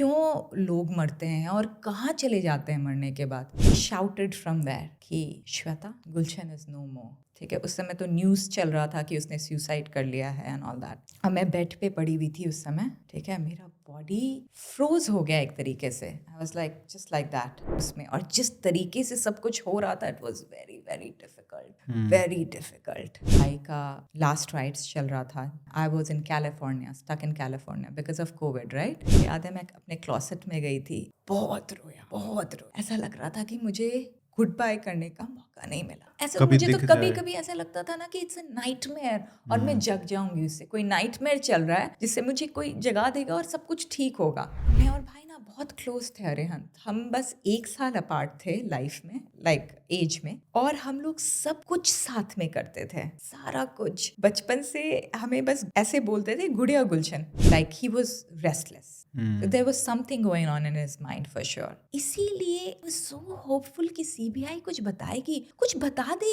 क्यों लोग मरते हैं और कहाँ चले जाते हैं मरने के बाद। शाउटेड फ्रॉम देयर कि श्वेता, गुलशन इज नो मोर। ठीक है, उस समय तो न्यूज़ चल रहा था कि उसने सुसाइड कर लिया है एंड ऑल दैट। अब मैं बेड पे पड़ी हुई थी उस समय। ठीक है, मेरा बॉडी फ्रोज हो गया एक तरीके से। आई was like just like that उसमें। और जिस तरीके से सब कुछ हो रहा था, it was very very difficult, very difficult. भाई का लास्ट राइड्स चल रहा था। I was in California, stuck in California because of COVID, right. याद है मैं अपने क्लोसेट में गई थी, बहुत रोया, बहुत रोया। ऐसा लग रहा था कि मुझे गुड बाय करने का मौका नहीं मिला। ऐसा कभी मुझे तो दिख कभी जाए। कभी ऐसा लगता था ना कि इट्स अ नाइटमेयर और मैं जग जाऊंगी उससे। कोई नाइटमेयर चल रहा है जिससे मुझे कोई जगा देगा और सब कुछ ठीक होगा। मैं और भाई ना बहुत क्लोज थे अरिहंत। हम बस 1 साल अपार्ट थे लाइफ में, लाइक एज में, और हम लोग सब कुछ साथ में करते थे, सारा कुछ। बचपन से हमें बस ऐसे बोलते थे Gudiya Gulshan, like he was restless. There was something going on in his mind for sure. इसीलिए so hopeful कि सीबीआई कुछ बताएगी, कुछ बता दे।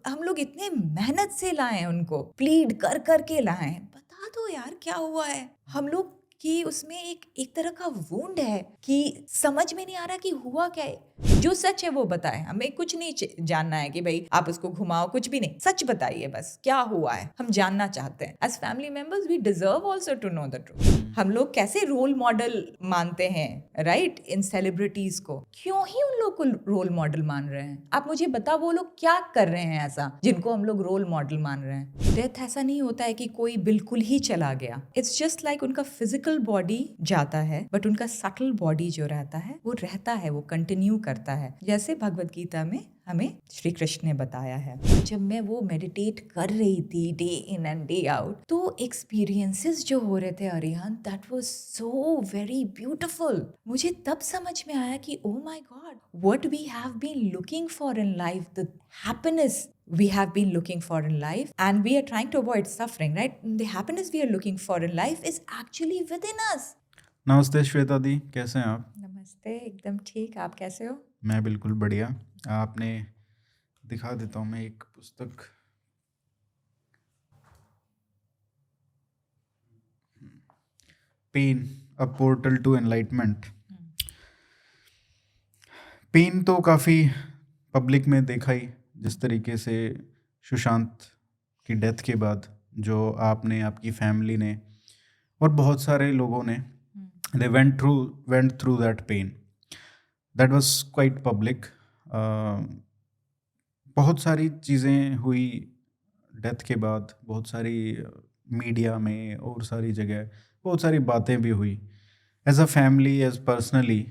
हम लोग इतने मेहनत से लाए हैं उनको, प्लीड कर कर के लाए हैं, बता दो यार क्या हुआ है। हम लोग कि उसमें एक तरह का वुंड है कि समझ में नहीं आ रहा कि हुआ क्या है। जो सच है वो बताए, हमें कुछ नहीं जानना है कि भाई आप उसको घुमाओ, कुछ भी नहीं, सच बताइए बस क्या हुआ है, हम जानना चाहते हैं। As family members we deserve also to know the truth. हम लोग कैसे रोल मॉडल मानते हैं, राइट, इन सेलिब्रिटीज को, क्यों ही उन लोग को रोल मॉडल मान रहे हैं। आप मुझे बताओ वो लोग क्या कर रहे हैं ऐसा जिनको हम लोग रोल मॉडल मान रहे हैं। डेथ ऐसा नहीं होता है कि कोई बिल्कुल ही चला गया। इट्स जस्ट लाइक उनका फिजिकल बॉडी जाता है, बट उनका सटल बॉडी जो रहता है वो रहता है, वो कंटिन्यू करता है, जैसे भगवत गीता में हमें श्री कृष्ण ने बताया है। जब मैं वो मेडिटेट कर रही थी day in and day out, तो एक्सपीरियंसेस जो हो रहे थे Arihant, that was so very beautiful. मुझे तब समझ में आया कि oh my God, what we have been looking for in life, the happiness we have been looking for in life, and we are trying to avoid suffering, right? The happiness we are looking for in life is actually within us. नमस्ते श्वेता दी, कैसे हैं आप? नमस्ते, एकदम ठीक। आप कैसे हो? मैं बिल्कुल बढ़िया। आपने दिखा देता हूँ मैं एक पुस्तक। Pen, a portal to enlightenment. Pen तो काफ़ी पब्लिक में देखा ही, जिस तरीके से सुशांत की डेथ के बाद जो आपने, आपकी फैमिली ने और बहुत सारे लोगों ने they went through that pain. That was quite public. बहुत सारी चीज़ें हुई डेथ के बाद, बहुत सारी मीडिया में और सारी जगह बहुत सारी बातें भी हुई। As a family, as personally,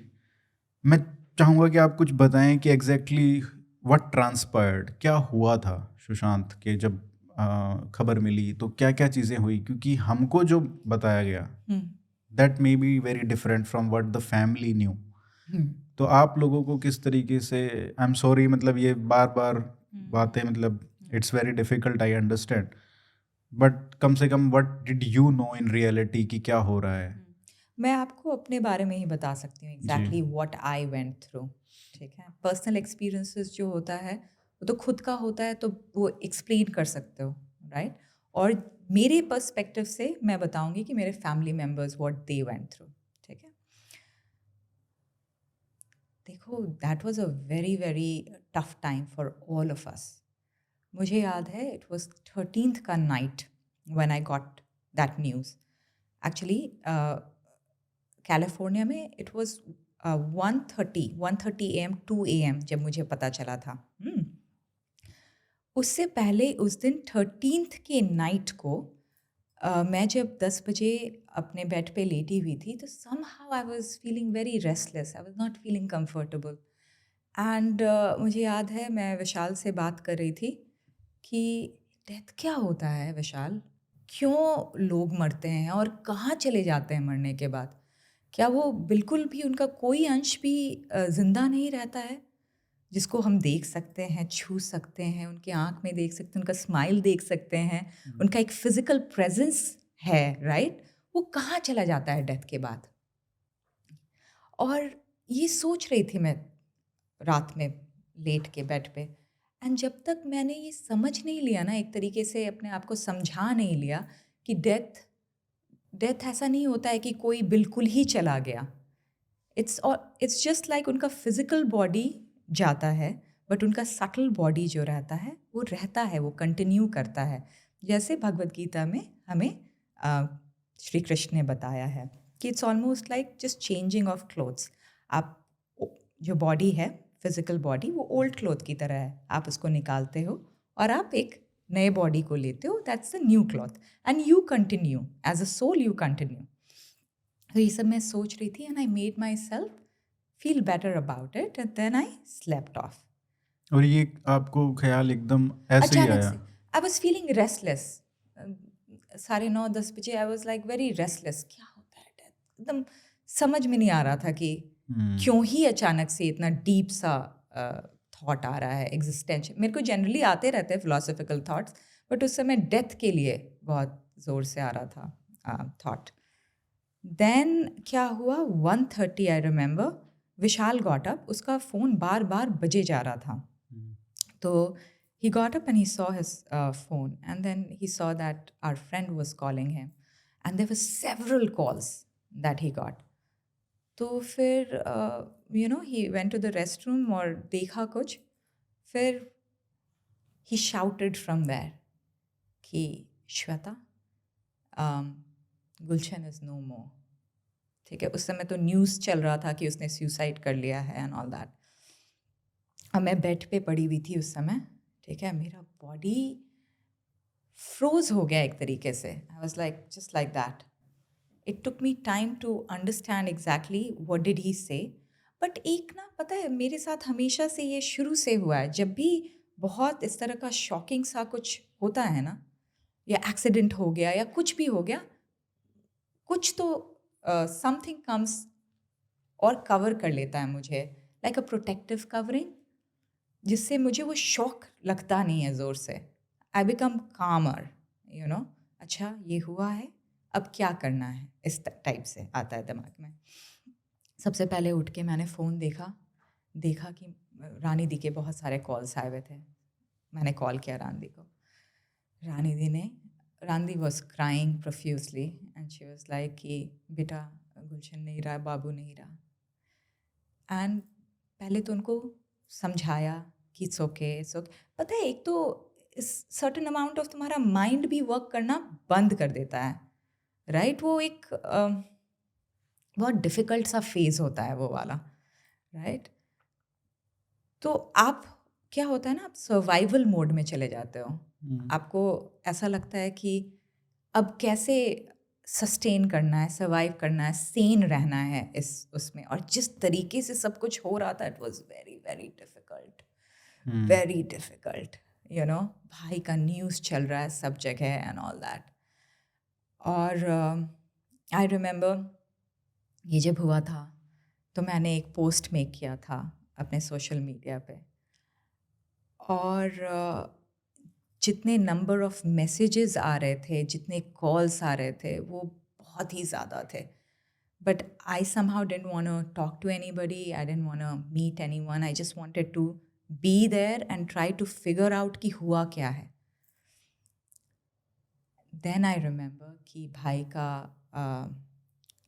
मैं चाहूँगा कि आप कुछ बताएं कि एग्जैक्टली व्हाट ट्रांसपायर्ड, क्या हुआ था सुशांत के जब खबर मिली, तो क्या क्या चीज़ें हुई, क्योंकि हमको जो बताया गया that may be very different from what the family new. तो आप लोगों को किस तरीके से, आई एम सॉरी, मतलब ये बार बार बातें, मतलब it's very difficult, I understand, but कम से कम what did you know in reality कि क्या हो रहा है? मैं आपको अपने बारे में ही बता सकती हूँ, जी। Exactly what I went through. ठीक है, पर्सनल एक्सपीरियंसेस जो होता है वो तो खुद का होता है, तो वो एक्सप्लेन कर सकते हो, राइट। और मेरे पर्सपेक्टिव से मैं बताऊंगी कि मेरे family members what they went through. ठीक है, देखो, that was a very very tough time for all of us. मुझे याद है इट वाज 13th का night when I got that news. Actually California में इट वाज 1:30 AM 2 AM जब मुझे पता चला था। उससे पहले उस दिन 13th के नाइट को मैं जब 10 बजे अपने बेड पे लेटी हुई थी, तो somehow I was feeling very restless. I was not feeling comfortable. And मुझे याद है मैं विशाल से बात कर रही थी कि डेथ क्या होता है विशाल, क्यों लोग मरते हैं और कहाँ चले जाते हैं मरने के बाद। क्या वो बिल्कुल भी उनका कोई अंश भी ज़िंदा नहीं रहता है जिसको हम देख सकते हैं, छू सकते हैं, उनकी आँख में देख सकते हैं, उनका स्माइल देख सकते हैं, उनका एक फिजिकल प्रेजेंस है, राइट। वो कहाँ चला जाता है डेथ के बाद। और ये सोच रही थी मैं रात में लेट के बेड पे। एंड जब तक मैंने ये समझ नहीं लिया ना, एक तरीके से अपने आप को समझा नहीं लिया कि डेथ ऐसा नहीं होता है कि कोई बिल्कुल ही चला गया, इट्स जस्ट लाइक उनका फिजिकल बॉडी जाता है, बट उनका सटल बॉडी जो रहता है वो रहता है, वो कंटिन्यू करता है। जैसे भगवद गीता में हमें श्री कृष्ण ने बताया है कि it's almost like just changing of clothes. आप जो बॉडी है, फिजिकल बॉडी, वो ओल्ड क्लोथ की तरह है, आप उसको निकालते हो और आप एक नए बॉडी को लेते हो, that's the new cloth, and you continue as a soul, you continue. तो ये सब मैं सोच रही थी, and I made myself feel better about it, and then I slept off. और ये आपको ख्याल एकदम ऐसे ही अचानक आया? से आई वॉज फीलिंग रेस्टलेस। 9:30-10 बजे आई वॉज लाइक वेरी रेस्टलेस, क्या होता है डेथ, एकदम समझ में नहीं आ रहा था कि क्यों ही अचानक से इतना डीप सा थॉट आ रहा है एग्जिस्टेंशियल। मेरे को जनरली आते रहते हैं फिलोसफिकल थॉट्स, बट उस समय डेथ के लिए बहुत ज़ोर से आ रहा था थॉट। देन क्या हुआ, 1:30 I remember, Vishal got up, उसका फ़ोन बार बार बजे जा रहा था। तो he got up and he saw his phone, and then he saw that our friend was calling him, and there were several calls that he got. तो फिर he went to the restroom और देखा कुछ, फिर he shouted from there कि श्वेता, गुलशन is no more। ठीक है, उस समय तो न्यूज़ चल रहा था कि उसने सुसाइड कर लिया है एंड ऑल दैट। और मैं बेड पे पड़ी हुई थी उस समय, ठीक है, मेरा बॉडी फ्रोज हो गया एक तरीके से। I was like just like that. It took me time to understand exactly what did he say. But एक ना, पता है, मेरे साथ हमेशा से ये शुरू से हुआ है, जब भी बहुत इस तरह का शॉकिंग सा कुछ होता है ना, या एक्सीडेंट हो गया या कुछ भी हो गया, कुछ तो समथिंग कम्स और कवर कर लेता है मुझे, लाइक अ प्रोटेक्टिव कवरिंग, जिससे मुझे वो शॉक लगता नहीं है ज़ोर से। आई बिकम कामर, अच्छा ये हुआ है, अब क्या करना है, इस टाइप से आता है दिमाग में। सबसे पहले उठ के मैंने फ़ोन देखा कि रानी दी के बहुत सारे कॉल्स आए हुए थे। मैंने कॉल किया रानी दी को। रानी दी was crying profusely and she was like कि बेटा गुलशन नहीं रहा, बाबू नहीं रहा। एंड पहले तो उनको समझाया कि इट्स ओके। पता है, एक तो सर्टेन अमाउंट ऑफ तुम्हारा माइंड भी वर्क करना बंद कर देता है, राइट? वो एक बहुत डिफ़िकल्ट सा फेज़ होता है वो वाला, राइट? तो आप, क्या होता है ना, आप सर्वाइवल मोड में चले जाते हो। आपको ऐसा लगता है कि अब कैसे सस्टेन करना है, सर्वाइव करना है, सेन रहना है उसमें। और जिस तरीके से सब कुछ हो रहा था, it was very very difficult, very difficult. भाई का न्यूज़ चल रहा है सब जगह एंड ऑल दैट। और आई रिमेंबर ये जब हुआ था तो मैंने एक पोस्ट मेक किया था अपने सोशल मीडिया पे, और जितने नंबर ऑफ मैसेजेस आ रहे थे, जितने कॉल्स आ रहे थे, वो बहुत ही ज़्यादा थे। But I somehow didn't want to talk to anybody, I didn't want to meet anyone, I just wanted to be there and try to figure out कि हुआ क्या है। Then I remember कि भाई का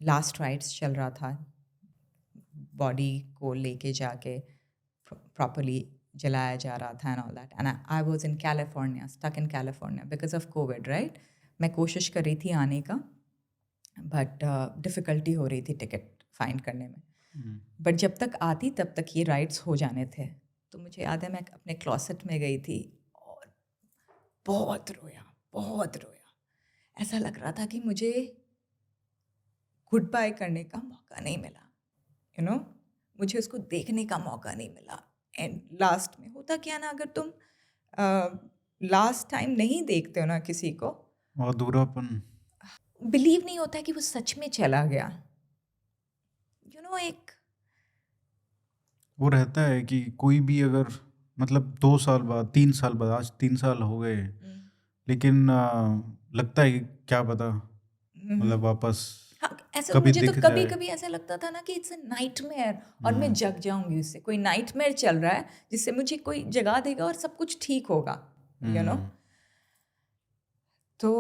लास्ट राइट्स चल रहा था, बॉडी को लेके जाके प्रॉपरली जलाया जा रहा था and all that. And I was in California, stuck in California because of COVID, right? मैं कोशिश कर रही थी आने का, बट डिफ़िकल्टी हो रही थी टिकट फाइंड करने में। बट जब तक आती तब तक ये राइट्स हो जाने थे। तो मुझे याद है मैं अपने क्लॉसेट में गई थी और बहुत रोया। ऐसा लग रहा था कि मुझे गुड बाय करने का मौका नहीं मिला, मुझे उसको देखने का मौका नहीं मिला। एंड लास्ट में होता क्या ना, अगर तुम लास्ट टाइम नहीं देखते हो ना किसी को, अधूरापन, बिलीव नहीं होता है कि वो सच में चला गया। एक वो रहता है कि कोई भी अगर, मतलब 2 साल बाद, 3 साल बाद, आज 3 साल हो गए, लेकिन लगता है कि क्या पता, मतलब वापस हाँ, ऐसा कभी मुझे तो दिख कभी जाए। कभी ऐसा लगता था ना कि इट्स अ नाइटमेयर, और मैं जग जाऊंगी उससे। कोई नाइटमेयर चल रहा है जिससे मुझे कोई जगा देगा और सब कुछ ठीक होगा, तो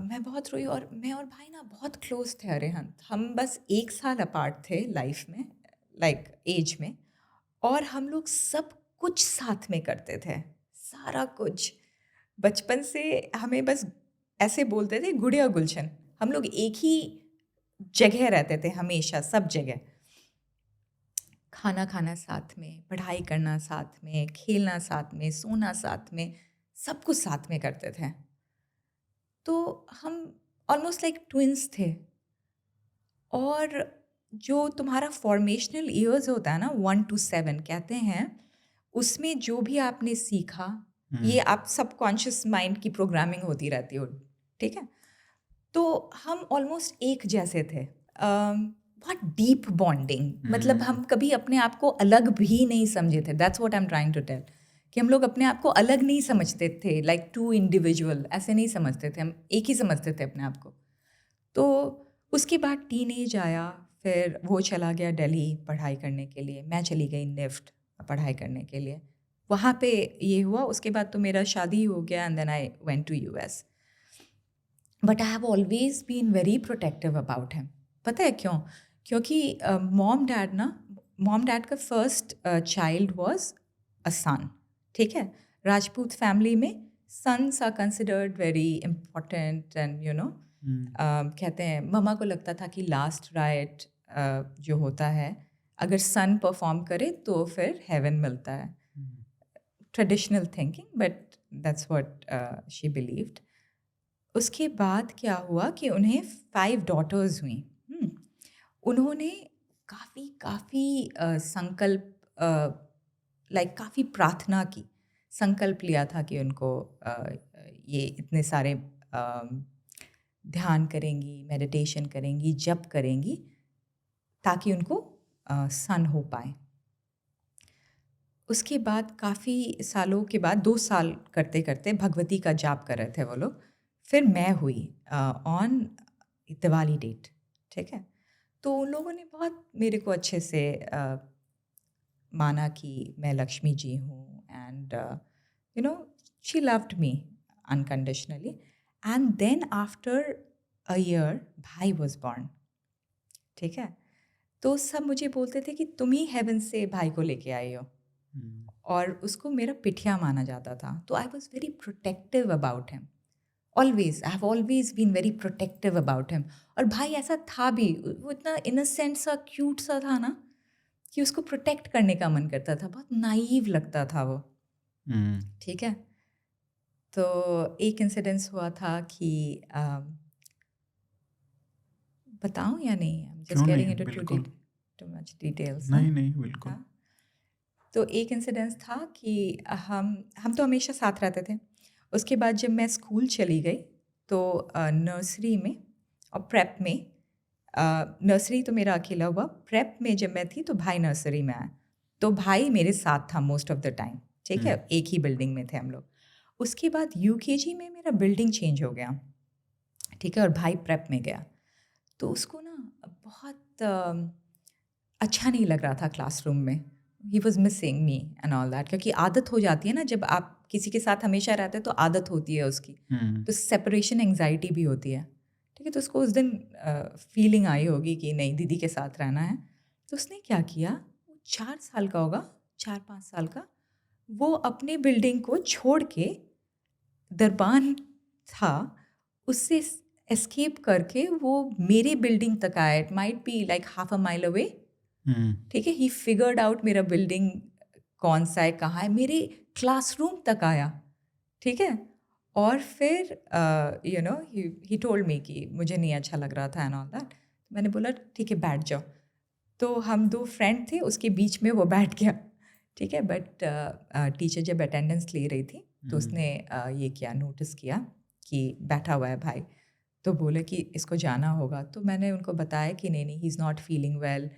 मैं बहुत रोई और मैं और भाई ना बहुत क्लोज थे अरिहंत। हम बस 1 साल अपार्ट थे लाइफ में, लाइक एज में। और हम लोग सब कुछ साथ में करते थे, सारा कुछ। बचपन से हमें बस ऐसे बोलते थे गुड़िया गुलशन। हम लोग एक ही जगह रहते थे हमेशा, सब जगह। खाना खाना साथ में, पढ़ाई करना साथ में, खेलना साथ में, सोना साथ में, सब कुछ साथ में करते थे। तो हम ऑलमोस्ट लाइक ट्विंस थे। और जो तुम्हारा फॉर्मेशनल ईयर्स होता है ना, 1 to 7 कहते हैं, उसमें जो भी आपने सीखा, ये आप सबकॉन्शियस माइंड की प्रोग्रामिंग होती रहती हो, ठीक है। तो हम ऑलमोस्ट एक जैसे थे। बहुत डीप बॉन्डिंग, मतलब हम कभी अपने आप को अलग भी नहीं समझे थे। That's what I am trying to tell, कि हम लोग अपने आप को अलग नहीं समझते थे, लाइक टू इंडिविजुअल ऐसे नहीं समझते थे, हम एक ही समझते थे अपने आप को। तो उसके बाद टीनेज आया, फिर वो चला गया दिल्ली पढ़ाई करने के लिए, मैं चली गई निफ्ट पढ़ाई करने के लिए। वहाँ पे ये हुआ। उसके बाद तो मेरा शादी हो गया and then I went to US। But I have always been very protective about him. पता है क्यों? क्योंकि मॉम डैड का first child was a son, ठीक है। राजपूत फैमिली में sons are considered very important and कहते हैं, मम्मा को लगता था कि लास्ट राइट जो होता है, अगर सन परफॉर्म करे तो फिर हेवन मिलता है। Traditional thinking, but that's what she believed. उसके बाद क्या हुआ कि उन्हें 5 डॉटर्स हुई। उन्होंने काफ़ी संकल्प, लाइक काफ़ी प्रार्थना की, संकल्प लिया था कि उनको ये इतने सारे ध्यान करेंगी, मेडिटेशन करेंगी, जप करेंगी, ताकि उनको सन हो पाए। उसके बाद काफ़ी सालों के बाद, 2 साल करते करते भगवती का जाप कर रहे थे वो लोग। फिर मैं हुई ऑन दिवाली डेट, ठीक है। तो उन लोगों ने बहुत मेरे को अच्छे से माना कि मैं लक्ष्मी जी हूँ, and she loved me unconditionally. And then after a year भाई वॉज बॉर्न, ठीक है। तो सब मुझे बोलते थे कि तुम ही हेवन से भाई को लेके आई हो, और उसको मेरा पिठिया माना जाता था। तो I was very protective about him, always. I have always been very protective about him. और भाई ऐसा था भी, वो इतना इनोसेंट सा, क्यूट सा था ना, कि उसको प्रोटेक्ट करने का मन करता था। बहुत नाइव लगता था वो, ठीक है। तो एक इंसिडेंस हुआ था कि बताऊं या नहीं? आई एम जस्ट क्यों गेटिंग नहीं, इनटू बिल्कुल। Too much details. नहीं नहीं, बिल्कुल। हाँ। तो एक इंसिडेंस था कि हम तो हमेशा साथ रहते थे। उसके बाद जब मैं स्कूल चली गई, तो नर्सरी में और प्रेप में, नर्सरी तो मेरा अकेला हुआ, प्रेप में जब मैं थी तो भाई नर्सरी में आया। तो भाई मेरे साथ था मोस्ट ऑफ द टाइम, ठीक है। एक ही बिल्डिंग में थे हम लोग। उसके बाद UKG में मेरा बिल्डिंग चेंज हो गया, ठीक है, और भाई प्रेप में गया। तो उसको ना बहुत अच्छा नहीं लग रहा था क्लासरूम में। He was missing me and all that, क्योंकि आदत हो जाती है ना, जब आप किसी के साथ हमेशा रहते हैं तो आदत होती है उसकी। तो सेपरेशन एंग्जाइटी भी होती है, ठीक है। तो उसको उस दिन फीलिंग आई होगी कि नहीं, दीदी के साथ रहना है। तो उसने क्या किया, 4 साल का होगा, 4-5 साल का, वो अपने बिल्डिंग को छोड़ के, दरबान था, उससे एस्केप करके वो मेरे बिल्डिंग तक आया। It might be like half a mile away, ठीक है। ही फिगर्ड आउट मेरा बिल्डिंग कौन सा है, कहाँ है, मेरे क्लासरूम तक आया, ठीक है। और फिर ही टोल्ड मी कि मुझे नहीं अच्छा लग रहा था एंड ऑल दैट। मैंने बोला ठीक है, बैठ जाओ। तो हम 2 फ्रेंड थे, उसके बीच में वो बैठ गया, ठीक है। बट टीचर जब अटेंडेंस ले रही थी, तो उसने ये किया, नोटिस किया कि बैठा हुआ है भाई, तो बोले कि इसको जाना होगा। तो मैंने उनको बताया कि नहीं, ही is not feeling well,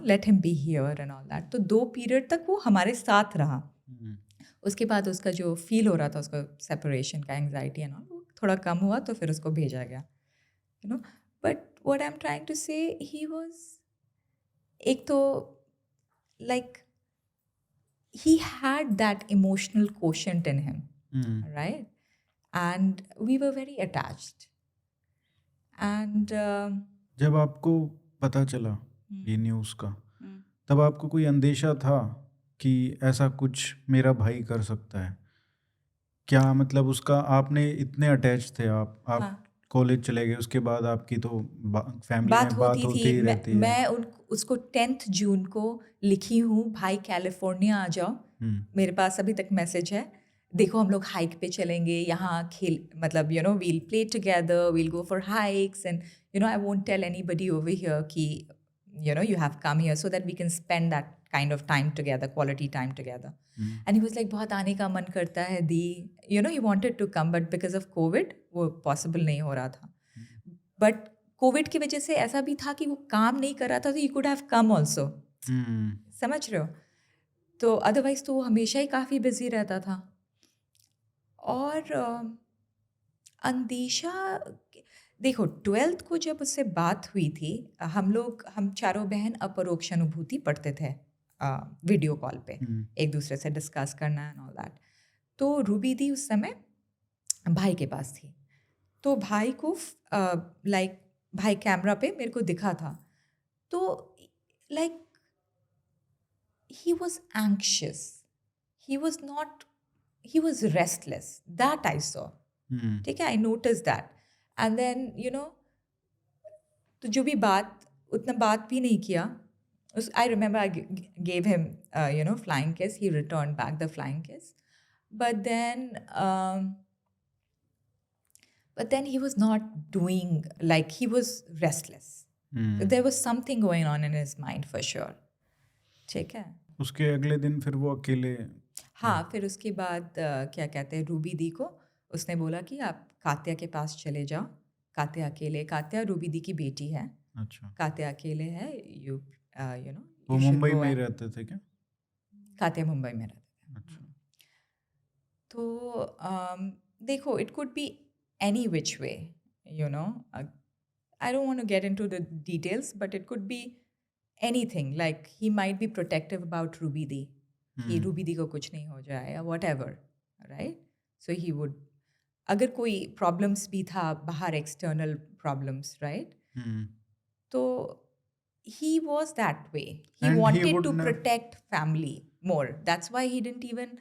let him be here and all that. तो 2 पीरियड तक वो हमारे साथ रहा। उसके बाद उसका जो फील हो रहा था, उसका सेपरेशन का एंग्जाइटी एंड ऑल, वो थोड़ा कम हुआ, तो फिर उसको भेजा गया, but what I am trying to say, he was, एक तो like he had that emotional quotient in him, right? and we were very attached. And जब आपको पता चला ये न्यूज़ का, तब आपको कोई अंदेशा था कि ऐसा कुछ मेरा भाई कर सकता है? क्या मतलब उसका आपने इतने अटैच थे आप हाँ, कॉलेज चले गए, उसके बाद आपकी तो फैमिली बात में बात होती होती थी। ही मैं रहती है। मैं उसको 10th जून को लिखी हूँ, भाई कैलिफोर्निया आ जाओ। मेरे पास अभी तक मैसेज है, देखो हम लोग हाइक पे चलेंगे, यहाँ खेल, मतलब we'll play together, we'll go for hikes, and I won't tell anybody over here कि you have come here so that we can spend that kind of time together, quality time together. And he was like, बहुत आने का मन करता है दी, he wanted to come but because of COVID वो possible नहीं हो रहा था. But कोविड की वजह से ऐसा भी था कि वो काम नहीं कर रहा था, तो he could have come also. समझ रहे हो? तो अदरवाइज तो वो हमेशा ही काफ़ी बिजी रहता था. और अंदेशा, देखो 12th को जब उससे बात हुई थी, हम चारों बहन अपरोक्ष अनुभूति पढ़ते थे वीडियो कॉल पे, एक दूसरे से डिस्कस करना एंड ऑल दैट. तो रूबी दी उस समय भाई के पास थी, तो भाई को भाई कैमरा पे मेरे को दिखा था, तो like he was anxious, he was restless, that I saw. ठीक है, I noticed that. And then तो जो भी बात, उतना बात भी नहीं किया. I remember I gave him flying kiss. He returned back the flying kiss, but then he was not doing, like he was restless. There was something going on in his mind for sure. ठीक है. उसके अगले दिन फिर वो अकेले? हाँ, फिर उसके बाद क्या कहते हैं, रूबी दी को उसने बोला कि आप कात्या के पास चले जाओ. कात्या अकेले, कात्या रूबी दी की बेटी है. अच्छा. कात्या अकेले है. वो मुंबई में ही रहते थे क्या? कात्या मुंबई में रहते थे. अच्छा. तो देखो, it could be any which way, I don't want to get into the details, but it could be anything. Like he might be protective about Ruby Dee, कि Ruby Dee को कुछ नहीं हो जाए या whatever, right? So he would, अगर कोई problems भी था बाहर, external problems, right? तो he was that way. He And wanted to would protect family more. That's why he didn't even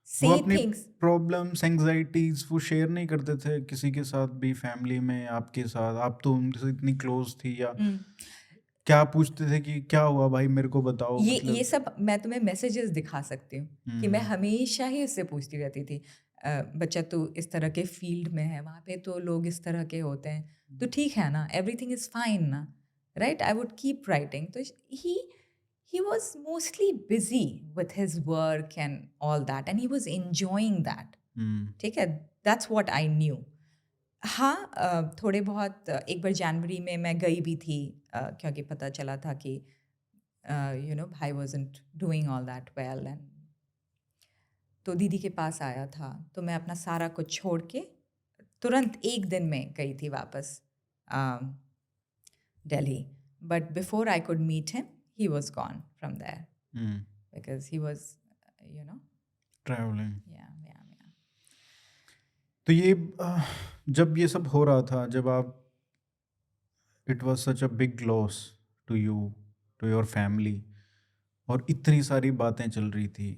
वो say अपनी things. प्रॉब्लम्स, एंग्जाइटीज वो शेयर नहीं करते थे किसी के साथ भी, फैमिली में आपके साथ? आप तो उनसे इतनी क्लोज थी, या क्या पूछते थे कि क्या हुआ भाई मेरे को बताओ? ये सब मैं तुम्हें मैसेजेस दिखा सकती हूँ कि मैं हमेशा ही उससे पूछती रहती थी, बच्चा तू इस तरह के फील्ड में है, वहाँ पे तो लोग इस तरह के होते हैं, तो ठीक है ना, एवरीथिंग इज फाइन ना, right? I would keep writing. तो he was mostly busy with his work and all that, and he was enjoying that. ठीक है, that's what I knew. हाँ, थोड़े बहुत एक बार जनवरी में मैं गई भी थी, क्योंकि पता चला था कि भाई wasn't doing all that well, and तो दीदी के पास आया था, तो मैं अपना सारा कुछ छोड़ के तुरंत एक दिन में गई थी वापस Delhi. But before I could meet him, he was gone from there because he was, travelling. yeah. तो ये जब ये सब हो रहा था, जब आप, it was such a big loss to you, to your family, और इतनी सारी बातें चल रही थी.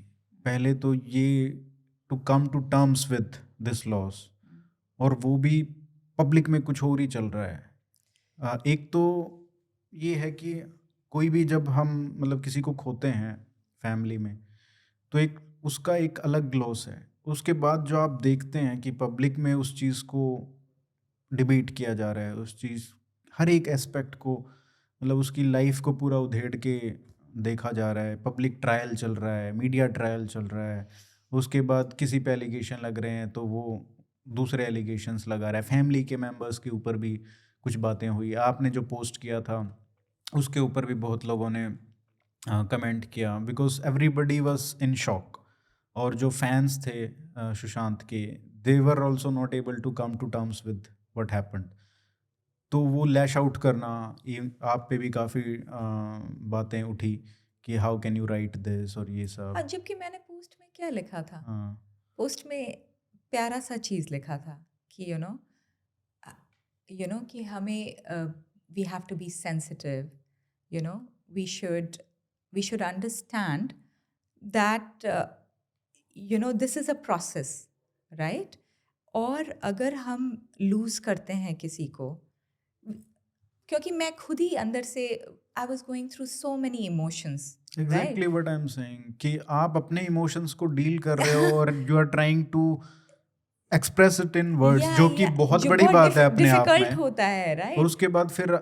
पहले तो ये to come to terms with this loss, और वो भी पब्लिक में कुछ और ही चल रहा है. एक तो ये है कि कोई भी, जब हम मतलब किसी को खोते हैं फैमिली में, तो एक उसका एक अलग लॉस है. उसके बाद जो आप देखते हैं कि पब्लिक में उस चीज़ को डिबेट किया जा रहा है, उस चीज़ हर एक एस्पेक्ट को, मतलब उसकी लाइफ को पूरा उधेड़ के देखा जा रहा है. पब्लिक ट्रायल चल रहा है, मीडिया ट्रायल चल रहा है. उसके बाद किसी पे एलिगेशन लग रहे हैं तो वो दूसरे एलिगेशंस लगा रहा है. फैमिली के मेंबर्स के ऊपर भी कुछ बातें हुई. आपने जो पोस्ट किया था उसके ऊपर भी बहुत लोगों ने कमेंट किया, because everybody was in shock. और जो फैंस थे सुशांत के, they were also not able to come to terms with what happened. तो वो लैश आउट करना, आप पे भी काफ़ी बातें उठी कि how can you right this और ये सब. जबकि मैंने पोस्ट में क्या लिखा था? हाँ. पोस्ट में प्यारा सा चीज़ लिखा था कि कि हमें we have to be sensitive, you know we should understand that this is a process, right? और अगर हम लूज़ करते हैं किसी को, क्योंकि मैं खुद ही अंदर से I was going through so many emotions, exactly what I am saying कि आप अपने इमोशंस को डील कर रहे हो और you are trying to express it in words, जो कि बहुत जो बड़ी बहुत बात है अपने आप डिफिकल्ट में। होता है, और राइट? उसके बाद फिर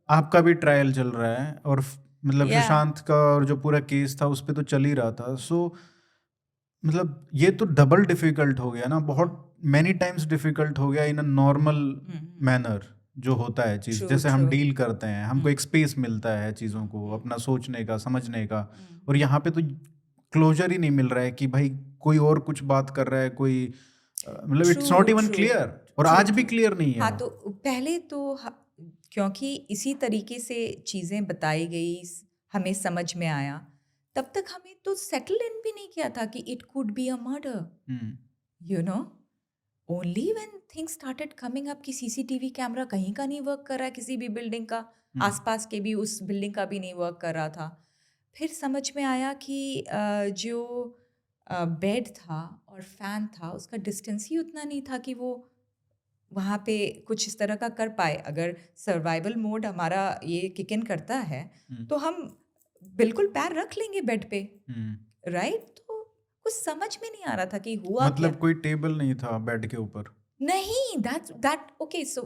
आपका भी ट्रायल चल रहा है और मतलब या सुशांत का और जो पूरा केस था उस पे तो चल ही रहा था। सो मतलब ये तो डबल डिफिकल्ट हो गया ना, बहुत मैनी टाइम्स डिफिकल्ट हो गया इन अ नॉर्मल मैनर जो होता है चीज़, ट्रू जैसे हम ट्रू डील करते हैं, हमको एक स्पेस मिलता है चीज़ों को अपना सोचने का, समझने का। और यहाँ पे तो क्लोजर ही नहीं मिल रहा है कि भाई कोई और कुछ बात कर रहा है, कोई मतलब it's not even true clear, और ट्रू आज भी ट्रू क्लियर नहीं है हाँ, वो। तो पहले तो क्योंकि इसी तरीके से चीज़ें बताई गई, हमें समझ में आया, तब तक हमें तो सेटल इन भी नहीं किया था कि it could be a murder, hmm, you know only when things started coming up कि सीसीटीवी कैमरा कहीं का नहीं वर्क कर रहा है, किसी भी बिल्डिंग का, आसपास के भी, उस बिल्डिंग का भी नहीं वर्क कर रहा था। फिर समझ में आया कि जो बेड था और फैन था उसका डिस्टेंस ही उतना नहीं था कि वो वहाँ पे कुछ इस तरह का कर पाए। अगर सर्वाइवल मोड हमारा ये किक इन करता है तो हम बिल्कुल पैर रख लेंगे बेड पे, राइट? तो कुछ समझ में नहीं आ रहा था कि हुआ क्या। मतलब कोई टेबल नहीं था बेड के ऊपर। नहीं, that okay, so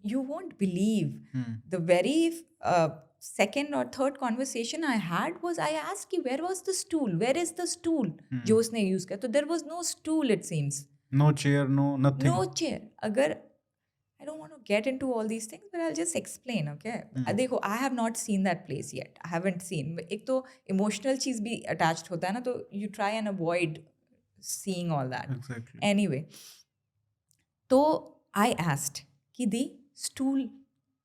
you won't believe hmm, the very second or third conversation I had was I asked you where was the stool, where is the stool जो उसने यूज किया, तो there was no stool it seems, no chair, no nothing. no chair। अगर I don't want to get into all these things, but I'll just explain, okay? देखो, I have not seen that place yet. I haven't seen। एक तो emotional चीज़ भी attached होता है ना, तो you try and avoid seeing all that। Exactly. Anyway, तो I asked कि दी स्टूल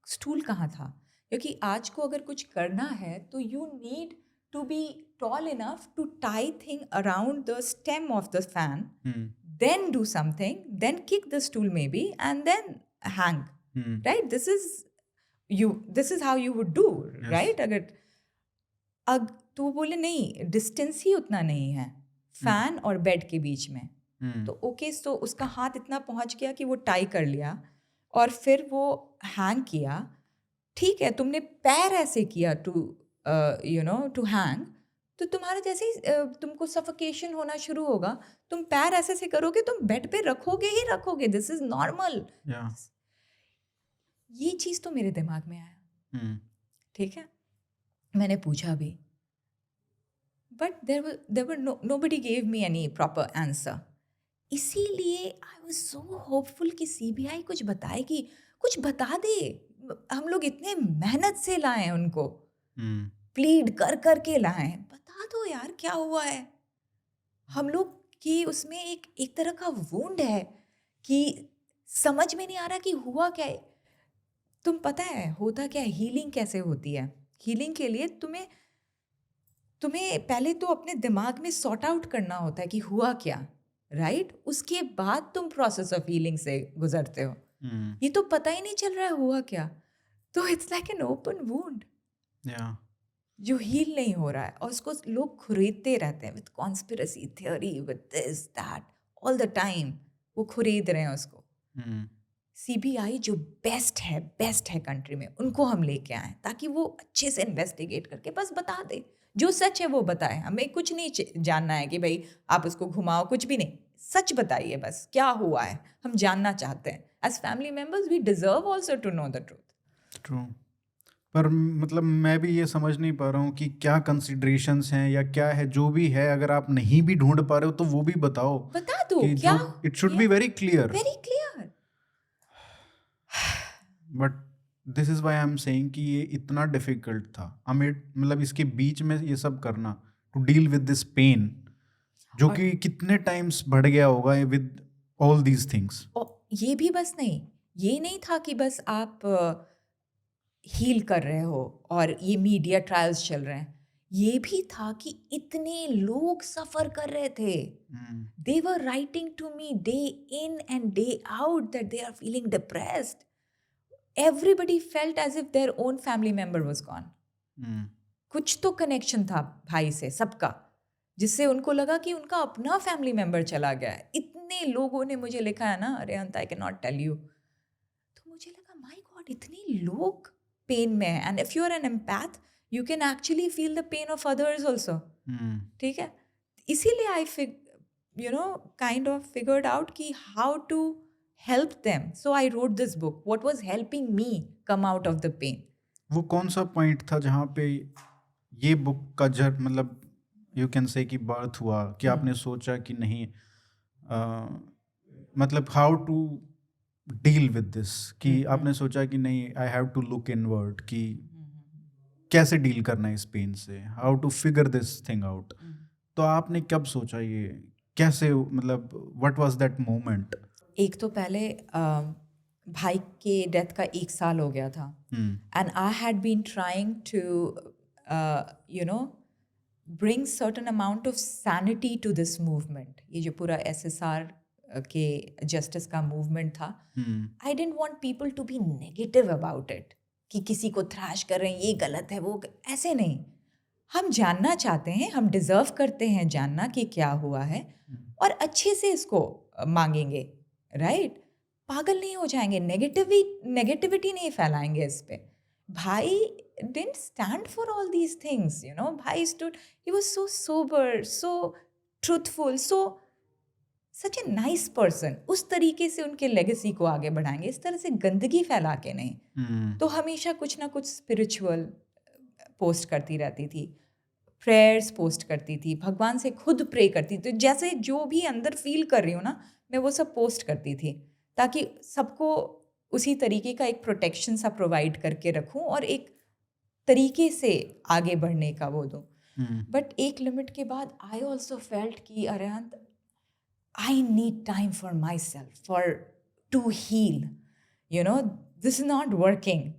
स्टूल कहाँ था, क्योंकि आज को अगर कुछ करना है तो you need to be tall enough to tie thing around the stem of the fan, then do something, then kick the stool maybe, and then hang, right? This is how you would do, Yes. right? अग तो वो बोले नहीं, distance ही उतना नहीं है fan और bed के बीच में। तो ओके, सो उसका हाथ इतना पहुंच गया कि वो टाई कर लिया और फिर वो हैंग किया। ठीक है, तुमने पैर ऐसे किया टू हैंग, तो तुम्हारे जैसे ही तुमको सफोकेशन होना शुरू होगा, तुम पैर ऐसे से करोगे, तुम बेड पे रखोगे ही रखोगे, दिस इज नॉर्मल। ये चीज़ तो मेरे दिमाग में आया, ठीक है। मैंने पूछा भी, but there nobody gave me any proper answer. इसीलिए आई वाज सो होपफुल कि सीबीआई कुछ बताएगी, कुछ बता दे। हम लोग इतने मेहनत से लाए उनको, प्लीड कर कर के लाए, बता दो यार क्या हुआ है। हम लोग की उसमें एक तरह का वुंड है कि समझ में नहीं आ रहा कि हुआ क्या है। तुम पता है होता क्या है, हीलिंग कैसे होती है? हीलिंग के लिए तुम्हें पहले तो अपने दिमाग में सॉर्ट आउट करना होता है कि हुआ क्या, राइट? उसके बाद तुम प्रोसेस ऑफ हीलिंग से गुजरते हो। ये तो पता ही नहीं चल रहा है हुआ क्या, तो it's like an open wound जो हील नहीं हो रहा है, और उसको लोग खरीदते रहते हैं with conspiracy theory, with this that, all the time वो खरीद रहे हैं उसको। सीबीआई जो बेस्ट है कंट्री में, उनको हम लेके आए ताकि वो अच्छे से इन्वेस्टिगेट करके बस बता दे, जो सच है वो बताए। हमें कुछ नहीं जानना है कि भाई आप उसको घुमाओ, कुछ भी नहीं, सच बताइए बस क्या हुआ है, हम जानना चाहते हैं। As family members we deserve also to know the truth. True. पर मतलब मैं भी ये समझ नहीं पा रहा हूँ कि क्या कंसिडरेशंस हैं या क्या है, जो भी है अगर आप नहीं भी ढूंढ पा रहे हो तो वो भी बताओ, बता दो कि क्या, जो it should be very clear. But this is why I am saying कि ये इतना डिफिकल्ट था हमें, मतलब इसके बीच में ये सब करना, to deal with this pain जो कि कितने टाइम्स बढ़ गया होगा विद ऑल दीज थिंग्स। ये भी बस नहीं, ये नहीं था कि बस आप हील कर रहे हो और ये मीडिया ट्रायल्स चल रहे हैं। ये भी था कि इतने लोग सफ़र कर रहे थे. They were writing to me day in and day out that they are feeling depressed. Everybody felt as if their own family member was gone. कुछ तो कनेक्शन था भाई से सबका, जिससे उनको लगा कि उनका अपना फैमिली मेंबर चला गया है. इतने लोगों ने मुझे लिखा है ना, Arihant I can not tell you. तो मुझे लगा माय गॉड, इतने लोग पेन में है. And if you are an empath you can actually feel the pain of others also. ठीक है, इसीलिए I kind of figured out कि how to help them. So I wrote this book. What was helping me come out of the pain? वो कौन सा point था जहाँ पे ये बुक का मतलब यू कैन से कि बर्थ हुआ कि आपने सोचा कि नहीं मतलब how to deal with this, कि आपने सोचा कि नहीं I have to look inward कि कैसे डील करना है इस पेन से, how to figure this thing out. तो आपने कब सोचा ये कैसे, मतलब व्हाट वाज दैट मोमेंट? एक तो पहले भाई के डेथ का 1 साल हो गया था. And I had been trying to bring certain amount of sanity to this movement. ये जो पूरा SSR के जस्टिस का मूवमेंट था, I didn't want people to be negative about it, कि किसी को थ्रैश कर रहे हैं, ये गलत है, वो ऐसे नहीं. हम जानना चाहते हैं, हम डिज़र्व करते हैं जानना कि क्या हुआ है, और अच्छे से इसको मांगेंगे, राइट? पागल नहीं हो जाएंगे, नेगेटिविटी नहीं फैलाएंगे इस पे. भाई didn't stand for all these things, भाई stood, he was so sober, so truthful, such a nice person. उस तरीके से उनके लेगेसी को आगे बढ़ाएंगे, इस तरह से गंदगी फैला के नहीं. तो हमेशा कुछ ना कुछ स्पिरिचुअल पोस्ट करती रहती थी, प्रेयर्स पोस्ट करती थी, भगवान से खुद प्रे करती थी. जैसे जो भी अंदर फील कर रही हूँ ना, मैं वो सब पोस्ट करती थी, ताकि सबको उसी तरीके का एक प्रोटेक्शन सा प्रोवाइड करके रखूँ और एक तरीके से आगे बढ़ने का वो दूँ. बट एक लिमिट के बाद आई ऑल्सो फेल्ट कि Arihant, I need time for myself, for to heal, this is not working.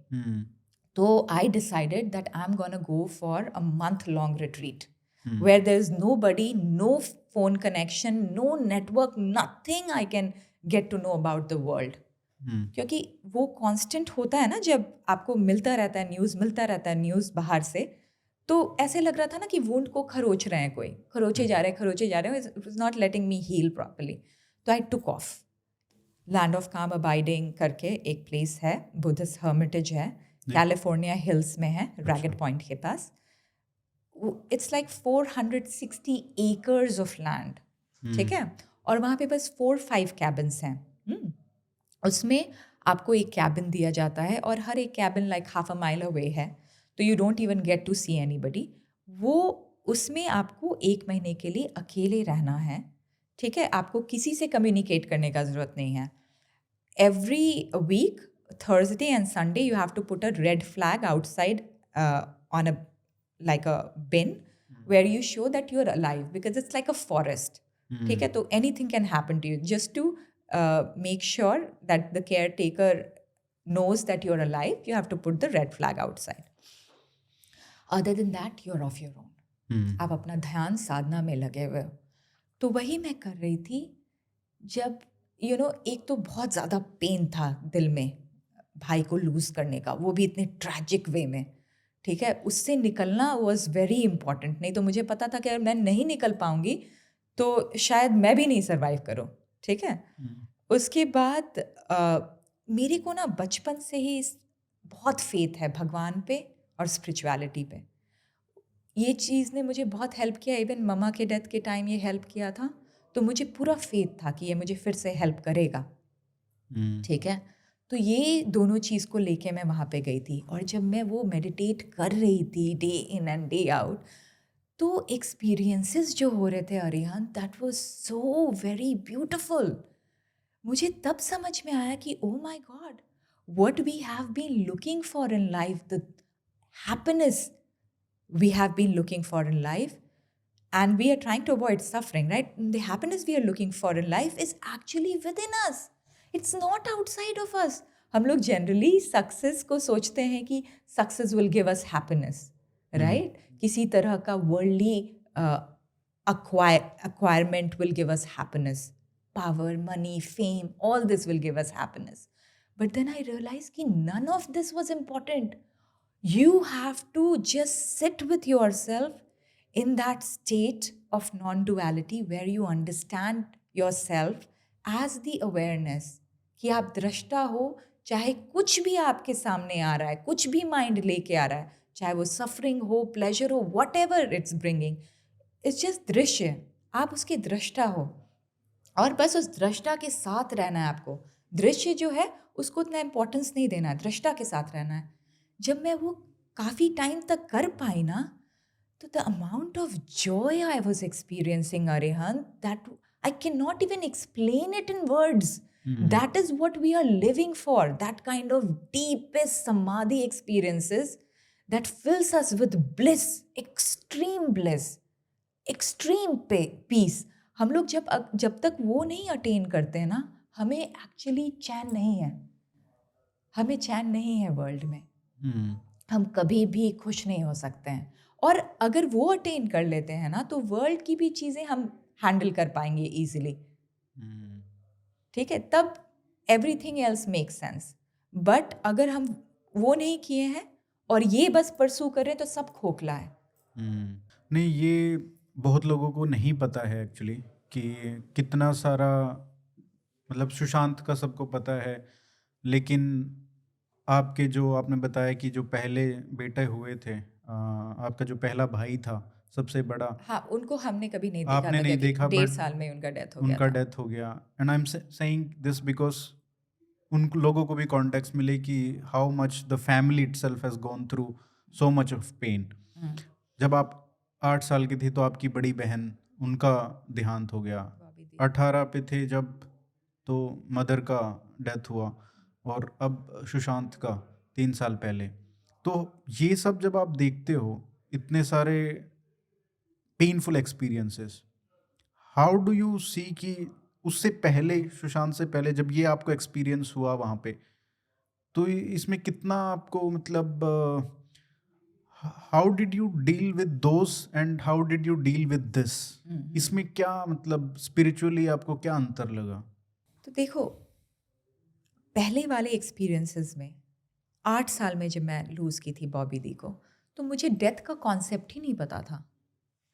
So I decided that I'm going to go for a month-long retreat where there's nobody, no phone connection, no network, nothing I can get to know about the world. क्योंकि वो constant होता है ना, जब आपको मिलता रहता है न्यूज़, न्यूज़ बाहर से, तो ऐसे लग रहा था ना कि वुंड को खरोच रहे हैं, कोई खरोचे जा रहे हैं. It was not letting me heal properly. तो I took off. Land of Calm Abiding करके एक place है, Buddhist hermitage है, कैलिफोर्निया हिल्स में है, रैगेट पॉइंट के पास. It's like 460 acres of land. ठीक है, और वहाँ पे बस 4-5 कैबिन्स हैं. उसमें आपको एक कैबिन दिया जाता है, और हर एक cabin like half a mile away है, तो you don't even get to see anybody. वो उसमें आपको 1 महीने के लिए अकेले रहना है. ठीक है, आपको किसी से कम्युनिकेट करने का ज़रूरत नहीं है. Every week Thursday and Sunday you have to put a red flag outside on a bin where you show that you're alive, because it's like a forest. ठीक है, तो anything can happen to you. Just to make sure that the caretaker knows that you're alive, you have to put the red flag outside. Other than that, you're off your own. आप अपना ध्यान साधना में लगे हुए हो. तो वही मैं कर रही थी जब एक तो बहुत ज़्यादा पेन था दिल में भाई को लूज़ करने का, वो भी इतने ट्रैजिक वे में. ठीक है, उससे निकलना वॉज वेरी इंपॉर्टेंट. नहीं तो मुझे पता था कि अगर मैं नहीं निकल पाऊँगी तो शायद मैं भी नहीं सर्वाइव करूँ. ठीक है, उसके बाद मेरे को ना बचपन से ही बहुत फेथ है भगवान पे और स्पिरिचुअलिटी पे. ये चीज़ ने मुझे बहुत हेल्प किया. इवन ममा के डेथ के टाइम ये हेल्प किया था, तो मुझे पूरा फेथ था कि ये मुझे फिर से हेल्प करेगा. ठीक है, तो ये दोनों चीज़ को लेके मैं वहाँ पे गई थी. और जब मैं वो मेडिटेट कर रही थी day in and day out, तो एक्सपीरियंसेस जो हो रहे थे Arihant, that was so very beautiful. मुझे तब समझ में आया कि oh my God, what we have been looking for in life, the happiness we have been looking for in life, and we are trying to avoid suffering, right? The happiness we are looking for in life is actually within us. It's not outside of us. हम लोग generally success को सोचते हैं कि success will give us happiness. Right? किसी तरह का worldly acquirement will give us happiness. Power, money, fame, all this will give us happiness. But then I realized that none of this was important. You have to just sit with yourself in that state of non-duality where you understand yourself as the awareness कि आप दृष्टा हो, चाहे कुछ भी आपके सामने आ रहा है, कुछ भी माइंड लेके आ रहा है, चाहे वो सफरिंग हो, प्लेजर हो, what ever its bringing, it's just दृश्य, आप उसके दृष्टा हो और बस उस दृष्टा के साथ रहना है आपको। दृश्य जो है उसको उतना इम्पोर्टेंस नहीं देना है, दृष्टा के साथ रहना है। जब मैं वो काफ़ी टाइम तक कर पाई ना, तो the amount of Joy I was experiencing Arihant, that I can not even explain it in words. That is what we are living for, that kind of deepest samadhi experiences that fills us with bliss, extreme peace. हम लोग जब तक वो नहीं attain करते हैं ना, हमें एक्चुअली चैन नहीं है, हमें चैन नहीं है वर्ल्ड में. हम कभी भी खुश नहीं हो सकते हैं. और अगर वो अटेन कर लेते हैं ना, तो वर्ल्ड की भी चीज़ें हम हैंडल कर पाएंगे ईजिली. ठीक है, तब everything else make sense. But अगर हम वो नहीं किए हैं और ये बस परसू करें तो सब खोखला है. नहीं, ये बहुत लोगों को नहीं पता है एक्चुअली कि कितना सारा, मतलब सुशांत का सबको पता है, लेकिन आपके जो आपने बताया कि जो पहले बेटे हुए थे, आपका जो पहला भाई था सबसे बड़ा, हाँ, उनको हमने कभी नहीं देखा आपने था, नहीं क्योंकि देखा, 1.5 but साल में उनका डेथ हो उनका गया था. डेथ हो गया. And I am saying this because उन लोगों को भी कॉन्टेक्स्ट मिले कि how much the family itself has gone through so much of pain. जब आप 8 साल की थी तो आपकी बड़ी बहन, उनका देहांत हो गया. 18 पे थे जब, तो मदर का डेथ हुआ, और अब सुशांत का 3 साल पहले. तो ये सब जब आप देखते हो, इतने सारे painful experiences, how do you see कि उससे पहले, सुशांत से पहले जब ये आपको एक्सपीरियंस हुआ वहाँ पे, तो इसमें कितना आपको, मतलब how did you deal with those and how did you deal with this? इसमें क्या, मतलब स्पिरिचुअली आपको क्या अंतर लगा? तो देखो, पहले वाले एक्सपीरियंसेस में 8 साल में जब मैं लूज़ की थी बॉबी दी को, तो मुझे डेथ का कॉन्सेप्ट ही नहीं पता था.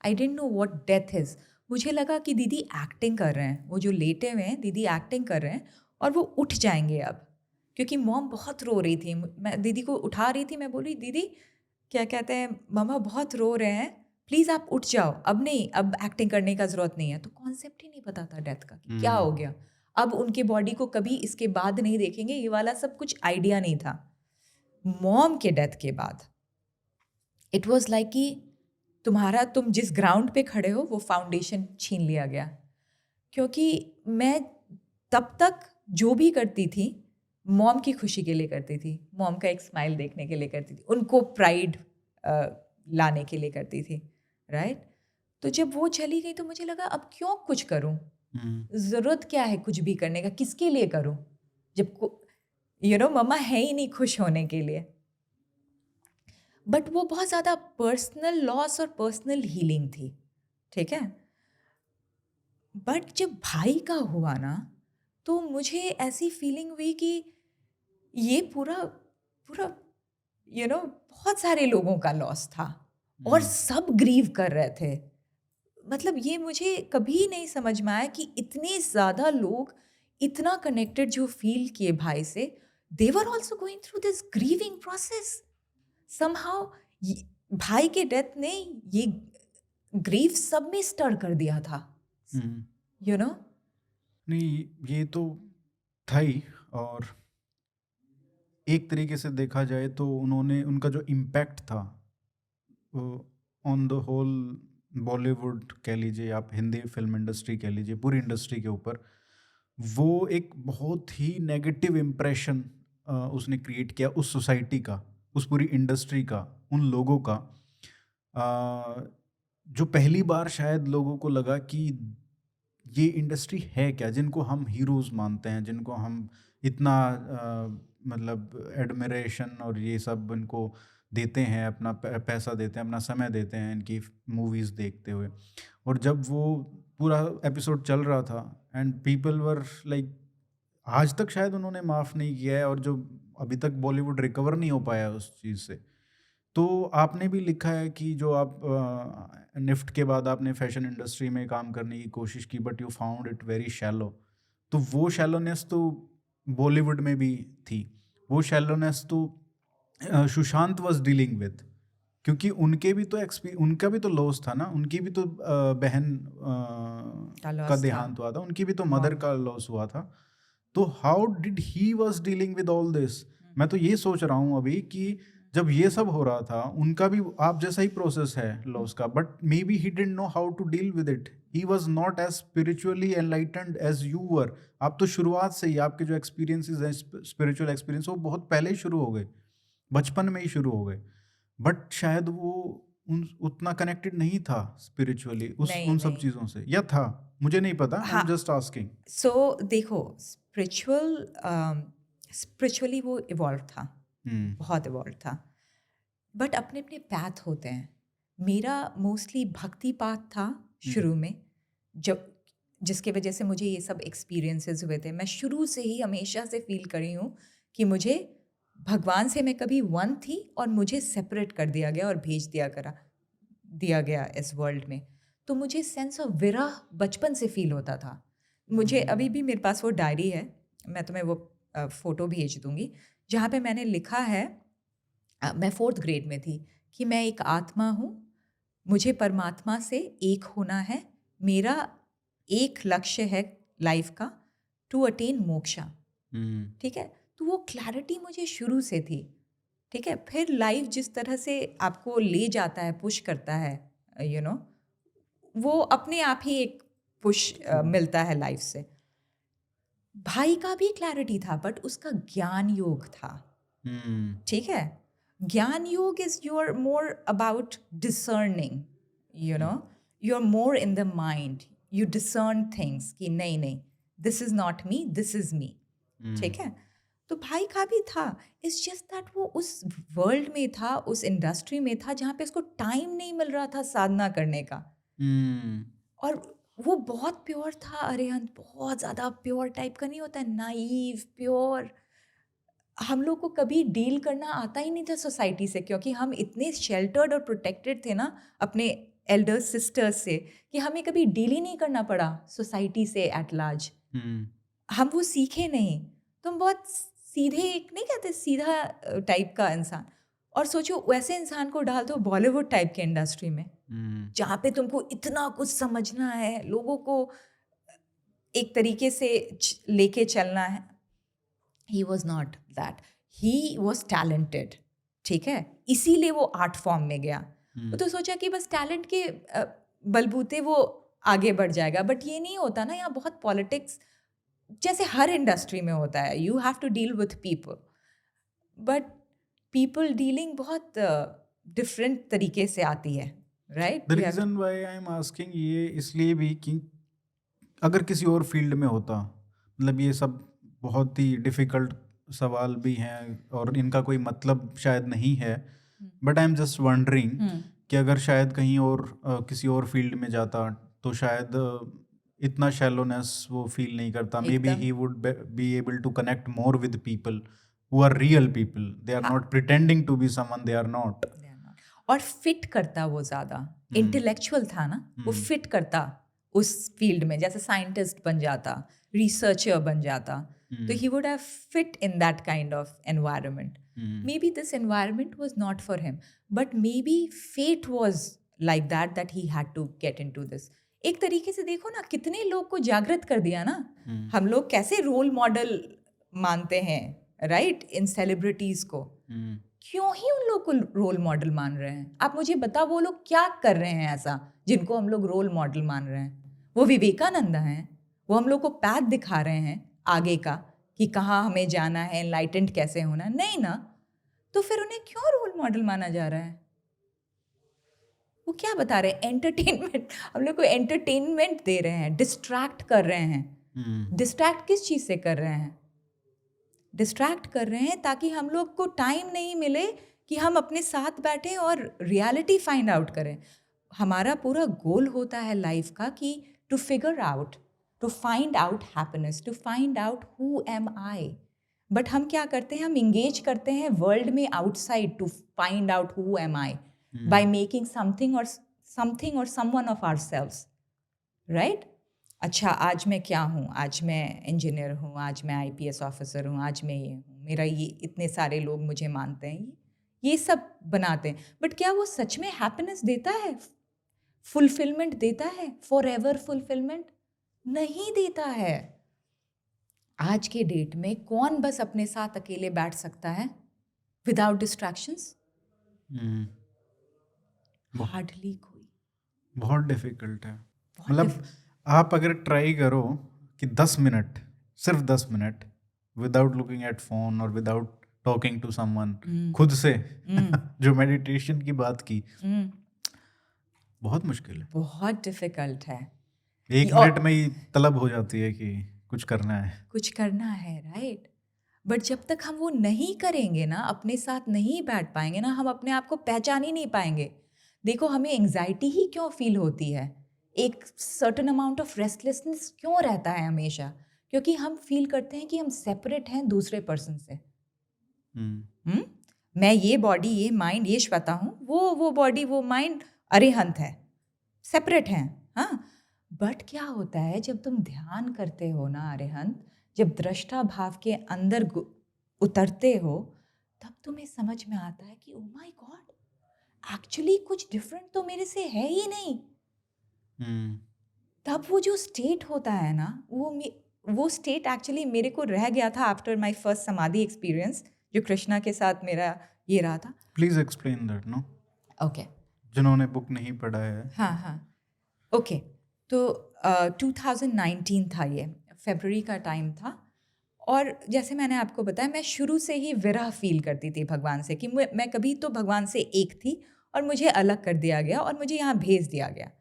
I didn't know what death is. मुझे लगा कि दीदी एक्टिंग कर रहे हैं, वो जो लेटे हुए हैं दीदी एक्टिंग कर रहे हैं और वो उठ जाएंगे अब, क्योंकि मॉम बहुत रो रही थी. मैं दीदी को उठा रही थी, मैं बोली दीदी क्या कहते हैं, मम्मा बहुत रो रहे हैं, प्लीज़ आप उठ जाओ, अब नहीं, अब एक्टिंग करने का ज़रूरत नहीं है. तो कॉन्सेप्ट ही नहीं पता था डेथ का कि क्या हो गया, अब उनके बॉडी को कभी इसके बाद नहीं देखेंगे, ये वाला सब कुछ आइडिया नहीं था. मॉम के डेथ के बाद इट वॉज लाइक कि तुम जिस ग्राउंड पे खड़े हो वो फाउंडेशन छीन लिया गया. क्योंकि मैं तब तक जो भी करती थी मॉम की खुशी के लिए करती थी, मॉम का एक स्माइल देखने के लिए करती थी, उनको प्राइड लाने के लिए करती थी, राइट? तो जब वो चली गई तो मुझे लगा अब क्यों कुछ करूं, ज़रूरत क्या है कुछ भी करने का, किसके लिए करूं जब मम्मा है ही नहीं खुश होने के लिए. बट वो बहुत ज़्यादा पर्सनल लॉस और पर्सनल हीलिंग थी, ठीक है. बट जब भाई का हुआ ना, तो मुझे ऐसी फीलिंग हुई कि ये पूरा बहुत सारे लोगों का लॉस था और सब ग्रीव कर रहे थे. मतलब ये मुझे कभी नहीं समझ में आया कि इतने ज़्यादा लोग इतना कनेक्टेड जो फील किए भाई से, they were also going through this grieving process. Somehow भाई के डेथ ने ये ग्रीफ सब में स्टर कर दिया था, नहीं, ये तो था ही. और एक तरीके से देखा जाए तो उनका जो इम्पैक्ट था ऑन द होल बॉलीवुड कह लीजिए, आप हिंदी फिल्म इंडस्ट्री कह लीजिए, पूरी इंडस्ट्री के ऊपर, वो एक बहुत ही नेगेटिव इम्प्रेशन उसने क्रिएट किया उस सोसाइटी का, उस पूरी इंडस्ट्री का, उन लोगों का, जो पहली बार शायद लोगों को लगा कि ये इंडस्ट्री है क्या, जिनको हम हीरोज़ मानते हैं, जिनको हम इतना मतलब एडमिरेशन और ये सब इनको देते हैं, अपना पैसा देते हैं, अपना समय देते हैं इनकी मूवीज़ देखते हुए। और जब वो पूरा एपिसोड चल रहा था एंड पीपल वर लाइक, आज तक शायद उन्होंने माफ़ नहीं किया है, और जो अभी तक बॉलीवुड रिकवर नहीं हो पाया उस चीज़ से। तो आपने भी लिखा है कि जो आप निफ्ट के बाद आपने फैशन इंडस्ट्री में काम करने की कोशिश की, but you found it very shallow. तो वो शैलोनेस तो बॉलीवुड में भी थी, वो शैलोनेस तो सुशांत वाज डीलिंग विद, क्योंकि उनके भी तो उनका भी तो लॉस था ना, उनकी भी तो बहन का loss का था। देहांत हुआ था, उनकी भी तो मदर का लॉस हुआ था। तो how did he was dealing with all this? मैं तो ये सोच रहा हूँ अभी कि जब ये सब हो रहा था, उनका भी आप जैसा ही प्रोसेस है लॉस का, but maybe he didn't know how to deal with it. He was not as spiritually enlightened as you were. आप तो शुरुआत से ही, आपके जो एक्सपीरियंसेस हैं, स्पिरिचुअल एक्सपीरियंस, वो बहुत पहले ही शुरू हो गए, बचपन में ही शुरू हो गए। बट शायद वो उतना कनेक्टेड नहीं था स्पिरिचुअली उन सब चीज़ों से, या था, मुझे नहीं पता। I am just asking. So देखो, स्पिरिचुअली वो इवॉल्व था, बहुत इवॉल्व था, बट अपने अपने पैथ होते हैं। मेरा मोस्टली भक्ति पाथ था शुरू में, जब जिसके वजह से मुझे ये सब एक्सपीरियंसेस हुए थे। मैं शुरू से ही हमेशा से फील करी हूँ कि मुझे भगवान से मैं कभी वन थी और मुझे सेपरेट कर दिया गया और भेज दिया गया इस वर्ल्ड में। तो मुझे सेंस ऑफ विरह बचपन से फील होता था। मुझे अभी भी मेरे पास वो डायरी है, मैं तुम्हें वो फ़ोटो भेज दूँगी, जहाँ पे मैंने लिखा है, मैं 4th ग्रेड में थी, कि मैं एक आत्मा हूँ, मुझे परमात्मा से एक होना है, मेरा एक लक्ष्य है लाइफ का, टू अटेन मोक्षा। ठीक है, तो वो क्लैरिटी मुझे शुरू से थी। ठीक है, फिर लाइफ जिस तरह से आपको ले जाता है, पुश करता है, यू नो, वो अपने आप ही एक पुश मिलता है लाइफ से। भाई का भी क्लैरिटी था, बट उसका ज्ञान योग था। ठीक है, Gyan Yoga is your more about discerning, you know, you are more in the mind, you discern things कि नहीं नहीं, this is not me, this is me. ठीक है, तो भाई का भी था। इट्स जस्ट दैट वो उस वर्ल्ड में था, उस इंडस्ट्री में था, जहाँ पे उसको टाइम नहीं मिल रहा था साधना करने का। और वो बहुत प्योर था अरिहंत, बहुत ज़्यादा प्योर टाइप का नहीं होता है, नाइव प्योर। हम लोग को कभी डील करना आता ही नहीं था सोसाइटी से, क्योंकि हम इतने शेल्टर्ड और प्रोटेक्टेड थे ना अपने एल्डर सिस्टर्स से, कि हमें कभी डील ही नहीं करना पड़ा सोसाइटी से एट लार्ज। हम वो सीखे नहीं, तो हम बहुत सीधे, एक नहीं कहते सीधा टाइप का इंसान। और सोचो वैसे इंसान को डाल दो बॉलीवुड टाइप के इंडस्ट्री में, जहाँ पे तुमको इतना कुछ समझना है, लोगों को एक तरीके से लेके चलना है। He was not that, he was talented. ठीक है, इसीलिए वो आर्ट फॉर्म में गया। तो सोचा कि बस टैलेंट के बलबूते वो आगे बढ़ जाएगा, बट ये नहीं होता ना। यहाँ बहुत पॉलिटिक्स, जैसे हर इंडस्ट्री में होता है, you have to deal with people, but people dealing बहुत डिफरेंट तरीके से आती है, right? The reason why I am asking ये इसलिए भी कि अगर किसी और फील्ड में होता, मतलब ये सब बहुत ही डिफ़िकल्ट सवाल भी हैं और इनका कोई मतलब शायद नहीं है, but I am just wondering कि अगर शायद कहीं और किसी और फील्ड में जाता तो शायद इतना शैलोनेस वो फील नहीं करता। Maybe he would be able to connect more with people who are real people, they are not pretending to be someone they are not. और फिट करता वो ज़्यादा, इंटेलेक्चुअल था ना, वो फिट करता उस फील्ड में, जैसे साइंटिस्ट बन जाता, रिसर्चर बन जाता, तो he would have fit in that kind of environment. Maybe this environment was not for him, but maybe fate was like that he had to get into this. एक तरीके से देखो ना, कितने लोग को जागृत कर दिया ना। हम लोग कैसे रोल मॉडल मानते हैं, राइट, इन सेलिब्रिटीज को, क्यों ही उन लोग को रोल मॉडल मान रहे हैं? आप मुझे बताओ, वो लोग क्या कर रहे हैं ऐसा जिनको हम लोग रोल मॉडल मान रहे हैं? वो विवेकानंद हैं, वो हम लोग को पैथ दिखा रहे हैं आगे का, कि कहाँ हमें जाना है, एनलाइटेंड कैसे होना, नहीं ना। तो फिर उन्हें क्यों रोल मॉडल माना जा रहा है? वो क्या बता रहे हैं? एंटरटेनमेंट, हम लोग को एंटरटेनमेंट दे रहे हैं, डिस्ट्रैक्ट कर रहे हैं। डिस्ट्रैक्ट किस चीज़ से कर रहे हैं? डिस्ट्रैक्ट कर रहे हैं ताकि हम लोग को टाइम नहीं मिले कि हम अपने साथ बैठें और रियलिटी फाइंड आउट करें. हमारा पूरा गोल होता है लाइफ का कि to figure out, to find out happiness, to find out who am I. But हम क्या करते हैं, हम इंगेज करते हैं वर्ल्ड में outside to find out who am I by making something और समवन ऑफ आवरसेल्व्स, राइट? अच्छा, आज मैं क्या हूँ? आज मैं इंजीनियर हूँ, आज मैं आईपीएस ऑफिसर हूँ, आज मैं ये हूँ, मेरा ये इतने सारे लोग मुझे मानते हैं, ये सब बनाते हैं. बट क्या वो सच में हैप्पीनेस देता है, फुलफिलमेंट देता है, फॉर एवर फुलफिलमेंट? नहीं देता है. आज के डेट में कौन बस अपने साथ अकेले बैठ सकता है विदाउट डिस्ट्रैक्शंस? हार्डली कोई. बहुत डिफिकल्ट है. बहुत मतलब आप अगर ट्राई करो कि 10 मिनट, सिर्फ 10 minute without looking at phone और विदाउट टॉकिंग टू समवन, खुद से जो मेडिटेशन की बात की, बहुत मुश्किल है. बहुत डिफिकल्ट है. 1 मिनट में ही तलब हो जाती है कि कुछ करना है, कुछ करना है, राइट? बट जब तक हम वो नहीं करेंगे ना, अपने साथ नहीं बैठ पाएंगे ना, हम अपने आप को पहचान ही नहीं पाएंगे. देखो, हमें एंग्जाइटी ही क्यों फील होती है, एक सर्टेन अमाउंट ऑफ रेस्टलेसनेस क्यों रहता है हमेशा? क्योंकि हम फील करते हैं कि हम सेपरेट हैं दूसरे पर्सन से. मैं ये बॉडी, ये माइंड, ये श्वेता हूँ, वो बॉडी, वो माइंड अरिहंत है, सेपरेट हैं. हाँ, बट क्या होता है जब तुम ध्यान करते हो ना अरिहंत, जब दृष्टा भाव के अंदर उतरते हो, तब तुम्हें समझ में आता है कि ओ माय गॉड, एक्चुअली कुछ डिफरेंट तो मेरे से है ही नहीं. तब वो जो स्टेट होता है ना, वो स्टेट एक्चुअली मेरे को रह गया था after my first samadhi experience, जो कृष्णा के साथ मेरा ये रहा था. Please explain that. No, okay, जिन्होंने बुक नहीं पढ़ा है. हाँ, ओके. तो 2019 था, ये फरवरी का टाइम था. और जैसे मैंने आपको बताया, मैं शुरू से ही विरह फील करती थी भगवान से, कि मैं कभी तो भगवान से एक थी और मुझे अलग कर दिया गया और मुझे यहाँ भेज दिया गया,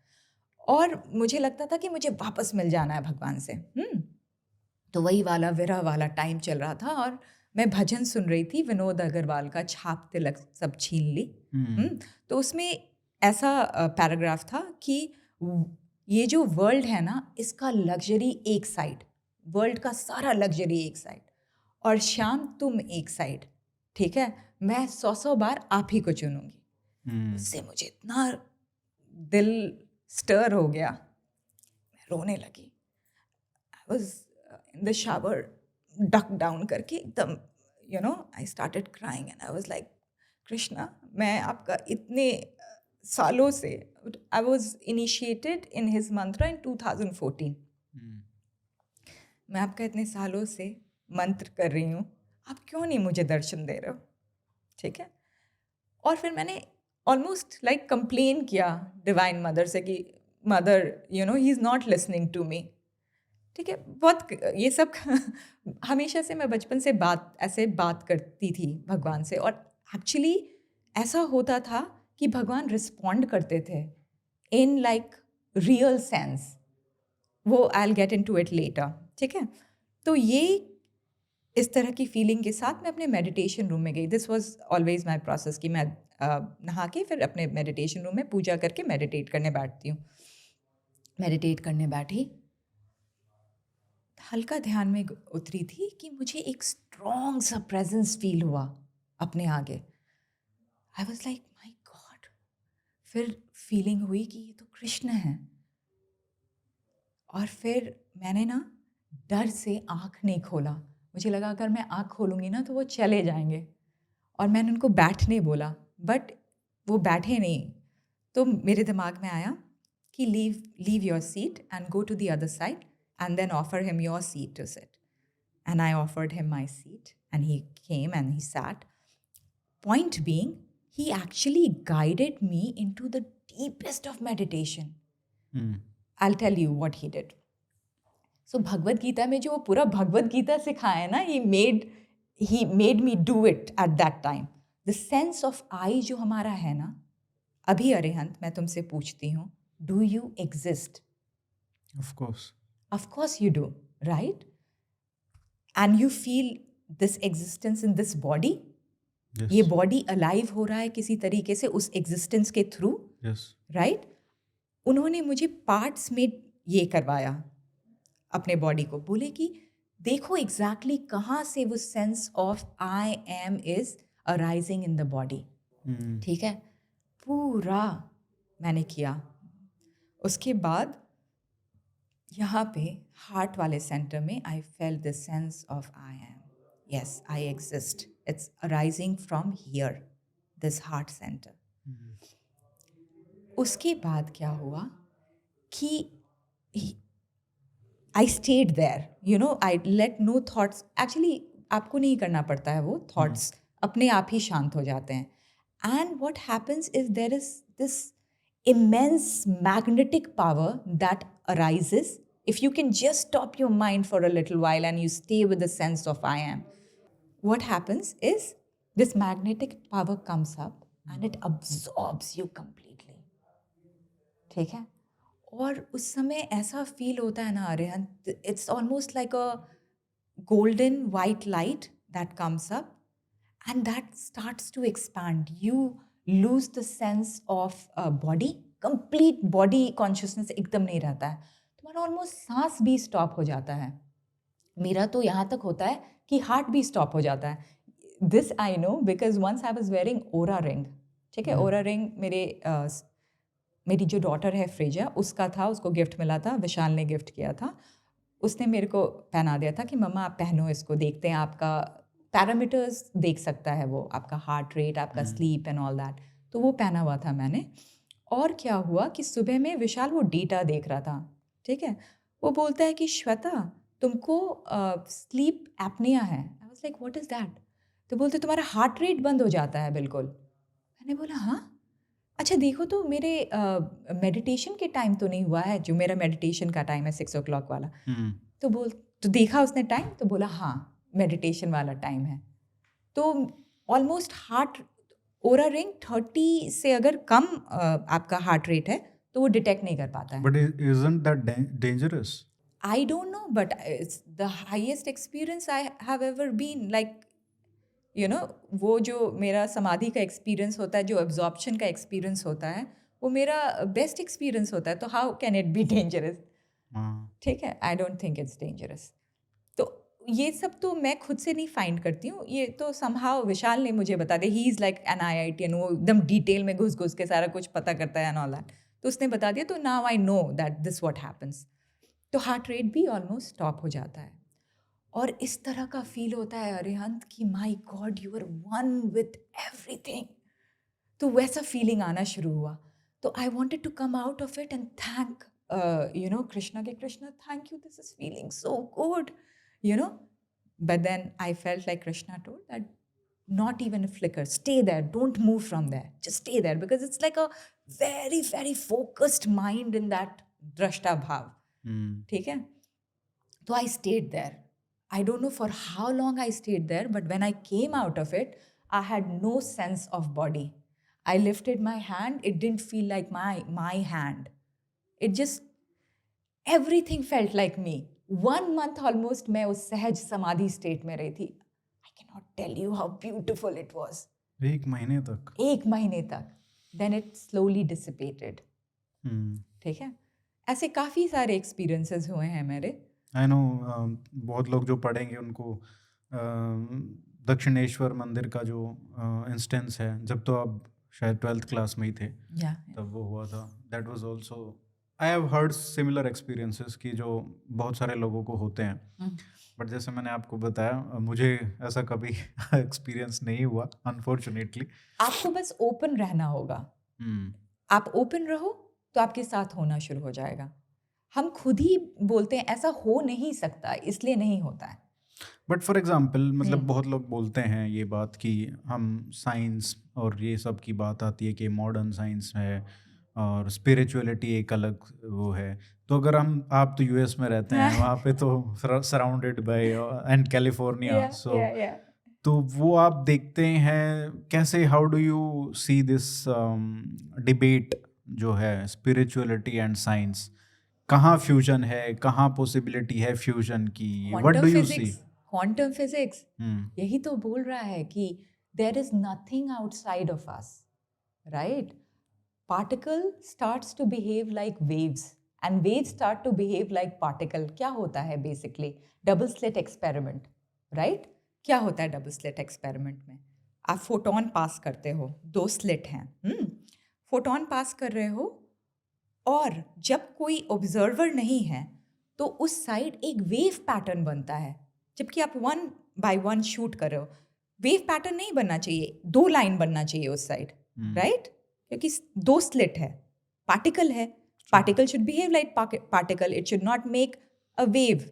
और मुझे लगता था कि मुझे वापस मिल जाना है भगवान से. तो वही वाला विरह वाला टाइम चल रहा था, और मैं भजन सुन रही थी विनोद अग्रवाल का, छाप तिलक सब छीन ली. तो उसमें ऐसा पैराग्राफ था कि ये जो वर्ल्ड है ना, इसका लग्जरी एक साइड, वर्ल्ड का सारा लग्जरी एक साइड, और श्याम तुम एक साइड, ठीक है? मैं 100 बार आप ही को चुनूंगी. उससे मुझे इतना दिल स्टर हो गया, मैं रोने लगी. I was in the shower, duck down करके एकदम, I started crying and I was like, Krishna, मैं आपका इतने सालों से, I was initiated in his मंत्र इन 2014. मैं आपका इतने सालों से मंत्र कर रही हूँ, आप क्यों नहीं मुझे दर्शन दे रहे हो? ठीक है. और फिर मैंने ऑलमोस्ट लाइक कंप्लेन किया डिवाइन मदर से कि mother, he is not listening to me. ठीक है, बहुत ये सब हमेशा से मैं बचपन से ऐसे बात करती थी भगवान से, और एक्चुअली ऐसा होता था कि भगवान रिस्पॉन्ड करते थे इन लाइक रियल सेंस. वो I will get into it later, ठीक है? तो ये इस तरह की फीलिंग के साथ मैं अपने मेडिटेशन रूम में गई. This was always my process कि मैं नहा के फिर अपने मेडिटेशन रूम में पूजा करके मेडिटेट करने बैठती हूँ. मेडिटेट करने बैठी, हल्का ध्यान में उतरी थी कि मुझे एक स्ट्रॉन्ग सा प्रेजेंस फील हुआ अपने आगे. आई वाज लाइक माय गॉड. फिर फीलिंग हुई कि ये तो कृष्ण है. और फिर मैंने ना डर से आँख नहीं खोला. मुझे लगा अगर मैं आँख खोलूँगी ना तो वो चले जाएंगे, और मैंने उनको बैठने बोला, बट वो बैठे नहीं. तो मेरे दिमाग में आया कि leave your seat and go to the other side and then offer him your seat to sit. And I offered him my seat, and he came and he sat. Point being, he actually guided me into the deepest of meditation. I'll tell you what he did. So Bhagavad Gita में जो वो पूरा भगवद गीता सिखाया है ना, he made me do it at that time. The sense of I जो हमारा है ना, अभी अरिहंत मैं तुमसे पूछती हूँ, do you exist? Of course. Of course you do, right? And you feel this existence in this body, Yes. ये बॉडी अलाइव हो रहा है किसी तरीके से उस एग्जिस्टेंस के थ्रू, Yes. राइट? उन्होंने मुझे पार्ट्स में ये करवाया अपने बॉडी को, बोले कि देखो एग्जैक्टली कहाँ से वो sense of I M is arising in the body. Hmm. ठीक है, पूरा मैंने किया। उसके बाद यहाँ पे हार्ट वाले सेंटर में I felt the sense of I am, yes I exist, it's arising from here, this heart centre. उसके बाद क्या हुआ कि I stayed there, you know, I let no thoughts, actually आपको नहीं करना पड़ता है, वो थॉट्स अपने आप ही शांत हो जाते हैं। And what happens is there is this immense magnetic power that arises if you can just stop your mind for a little while and you stay with the sense of I am. What happens is this magnetic power comes up and it absorbs you completely. ठीक है? और उस समय ऐसा feel होता है ना Aryan, it's almost like a golden white light that comes up and that starts to expand. You lose the sense of body, complete body consciousness एकदम नहीं रहता है, तुम्हारा ऑलमोस्ट सांस भी स्टॉप हो जाता है। मेरा तो यहाँ तक होता है कि हार्ट भी स्टॉप हो जाता है। This I know because once I was wearing aura ring, ठीक है, ओरा रिंग मेरी जो डॉटर है फ्रेजा, उसका था, उसको गिफ्ट मिला था, विशाल ने गिफ्ट किया था, उसने मेरे को पहना दिया था कि मम्मा आप पहनो इसको, देखते हैं आपका पैरामीटर्स देख सकता है वो, आपका हार्ट रेट, आपका स्लीप एंड ऑल दैट। तो वो पहना हुआ था मैंने। और क्या हुआ कि सुबह में विशाल वो डेटा देख रहा था, ठीक है, वो बोलता है कि श्वेता तुमको स्लीप एपनिया है। आई was like what is that? तो बोलते तुम्हारा हार्ट रेट बंद हो जाता है बिल्कुल। मैंने बोला हाँ, अच्छा देखो तो मेरे मेडिटेशन के टाइम तो नहीं हुआ है, जो मेरा मेडिटेशन का टाइम है 6 o'clock वाला। तो देखा उसने टाइम, तो बोला हाँ मेडिटेशन वाला टाइम है। तो ऑलमोस्ट हार्ट ओरा रिंग 30 से अगर कम आपका हार्ट रेट है तो वो डिटेक्ट नहीं कर पाता है। But isn't that dangerous? I don't know, but it's the highest experience I have ever been. Like, you know, वो जो मेरा समाधि का एक्सपीरियंस होता है, जो एब्जॉर्प्शन का एक्सपीरियंस होता है, वो मेरा बेस्ट एक्सपीरियंस होता है। तो how can it be dangerous? ठीक है, I don't think it's dangerous. तो ये सब तो मैं खुद से नहीं फाइंड करती हूँ, ये तो समहाउ विशाल ने मुझे बता दिया। He is like an IITian, वो एकदम डिटेल में घुस घुस के सारा कुछ पता करता है एंड ऑल दैट। तो उसने बता दिया, तो now I know that this what happens. तो हार्ट रेट भी ऑलमोस्ट स्टॉप हो जाता है। और इस तरह का फील होता है अरिहंत कि my God you are one with everything. तो वैसा फीलिंग आना शुरू हुआ। तो I wanted to come out of it and thank you know Krishna के, Krishna thank you, this is feeling so good, you know. But then I felt like Krishna told that not even a flicker, stay there, don't move from there, just stay there, because it's like a very very focused mind in that drashta bhav. ठीक है? तो I stayed there. I don't know for how long I stayed there, but when I came out of it, I had no sense of body. I lifted my hand, it didn't feel like my hand. It just, everything felt like me. 1 month almost मैं उस सहज समाधि state में रही थी। I cannot tell you how beautiful it was. 1 महीने तक? 1 महीने तक। Then it slowly dissipated. ठीक है, ऐसे काफ़ी सारे एक्सपीरियंसेस हुए हैं मेरे। आई नो, बहुत लोग जो पढ़ेंगे उनको दक्षिणेश्वर मंदिर का जो इंस्टेंस है, जब तो आप शायद 12th क्लास में ही थे, तब वो हुआ था। That was also, I have heard similar experiences कि जो बहुत सारे लोगों को होते हैं, बट जैसे मैंने आपको बताया मुझे ऐसा कभी एक्सपीरियंस नहीं हुआ अनफॉर्चुनेटली। आपको बस ओपन रहना होगा। आप ओपन रहो तो आपके साथ होना शुरू हो जाएगा। हम खुद ही बोलते हैं ऐसा हो नहीं सकता, इसलिए नहीं होता है। बट फॉर एग्जाम्पल, मतलब बहुत लोग बोलते हैं ये बात कि हम साइंस और ये सब की बात आती है कि मॉडर्न साइंस है और स्पिरिचुअलिटी एक अलग वो है। तो अगर आप तो यूएस में रहते हैं, वहाँ पे तो surrounded by and California, so तो वो आप देखते हैं कैसे, how do you see this debate जो है स्पिरिचुअलिटी एंड साइंस? कहाँ फ्यूजन है, कहाँ पॉसिबिलिटी है फ्यूजन की? What do you see? Quantum physics hmm यही तो बोल रहा है कि there is nothing outside of us, right? Particle starts to behave like waves and waves start to behave like particle. क्या होता है basically? Double slit experiment, right? क्या होता है डबल स्लिट एक्सपेरिमेंट में? आप फोटोन पास करते हो, 2 स्लिट हैं, फोटोन पास कर रहे हो, और जब कोई ऑब्जर्वर नहीं है तो उस साइड एक वेव पैटर्न बनता है, जबकि आप 1 by 1 शूट कर रहे हो. वेव पैटर्न नहीं बनना चाहिए, 2 लाइन बनना चाहिए उस साइड, राइट? क्योंकि 2 स्लिट है, पार्टिकल है, particle should behave like particle, it should not make a wave.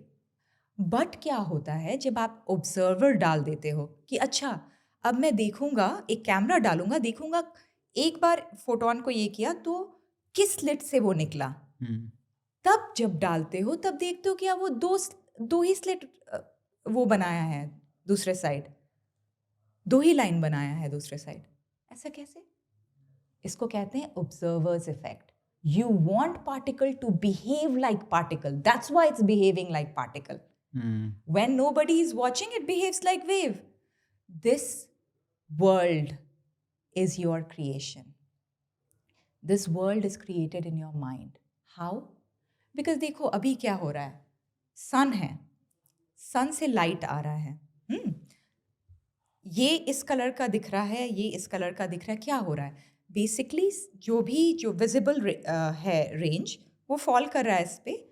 But क्या होता है जब आप ऑब्जर्वर डाल देते हो कि अच्छा अब मैं देखूंगा, एक कैमरा डालूंगा, देखूंगा एक बार फोटोन को ये किया तो किस स्लिट से वो निकला. हम्म तब जब डालते हो तब देखते हो कि वो दो ही स्लिट वो बनाया है दूसरे साइड, 2 ही लाइन बनाया है दूसरे साइड. ऐसा कैसे? इसको कहते हैं observer's effect. You want particle to behave like particle, that's why it's behaving like particle. When nobody is watching, it behaves like wave. This world is your creation. This world is created in your mind. How? Because देखो अभी क्या हो रहा है, सन है, सन से light आ रहा है, ये इस कलर का दिख रहा है, ये इस कलर का दिख रहा है. क्या हो रहा है बेसिकली? जो विजिबल है रेंज, वो फॉल कर रहा है इस पे,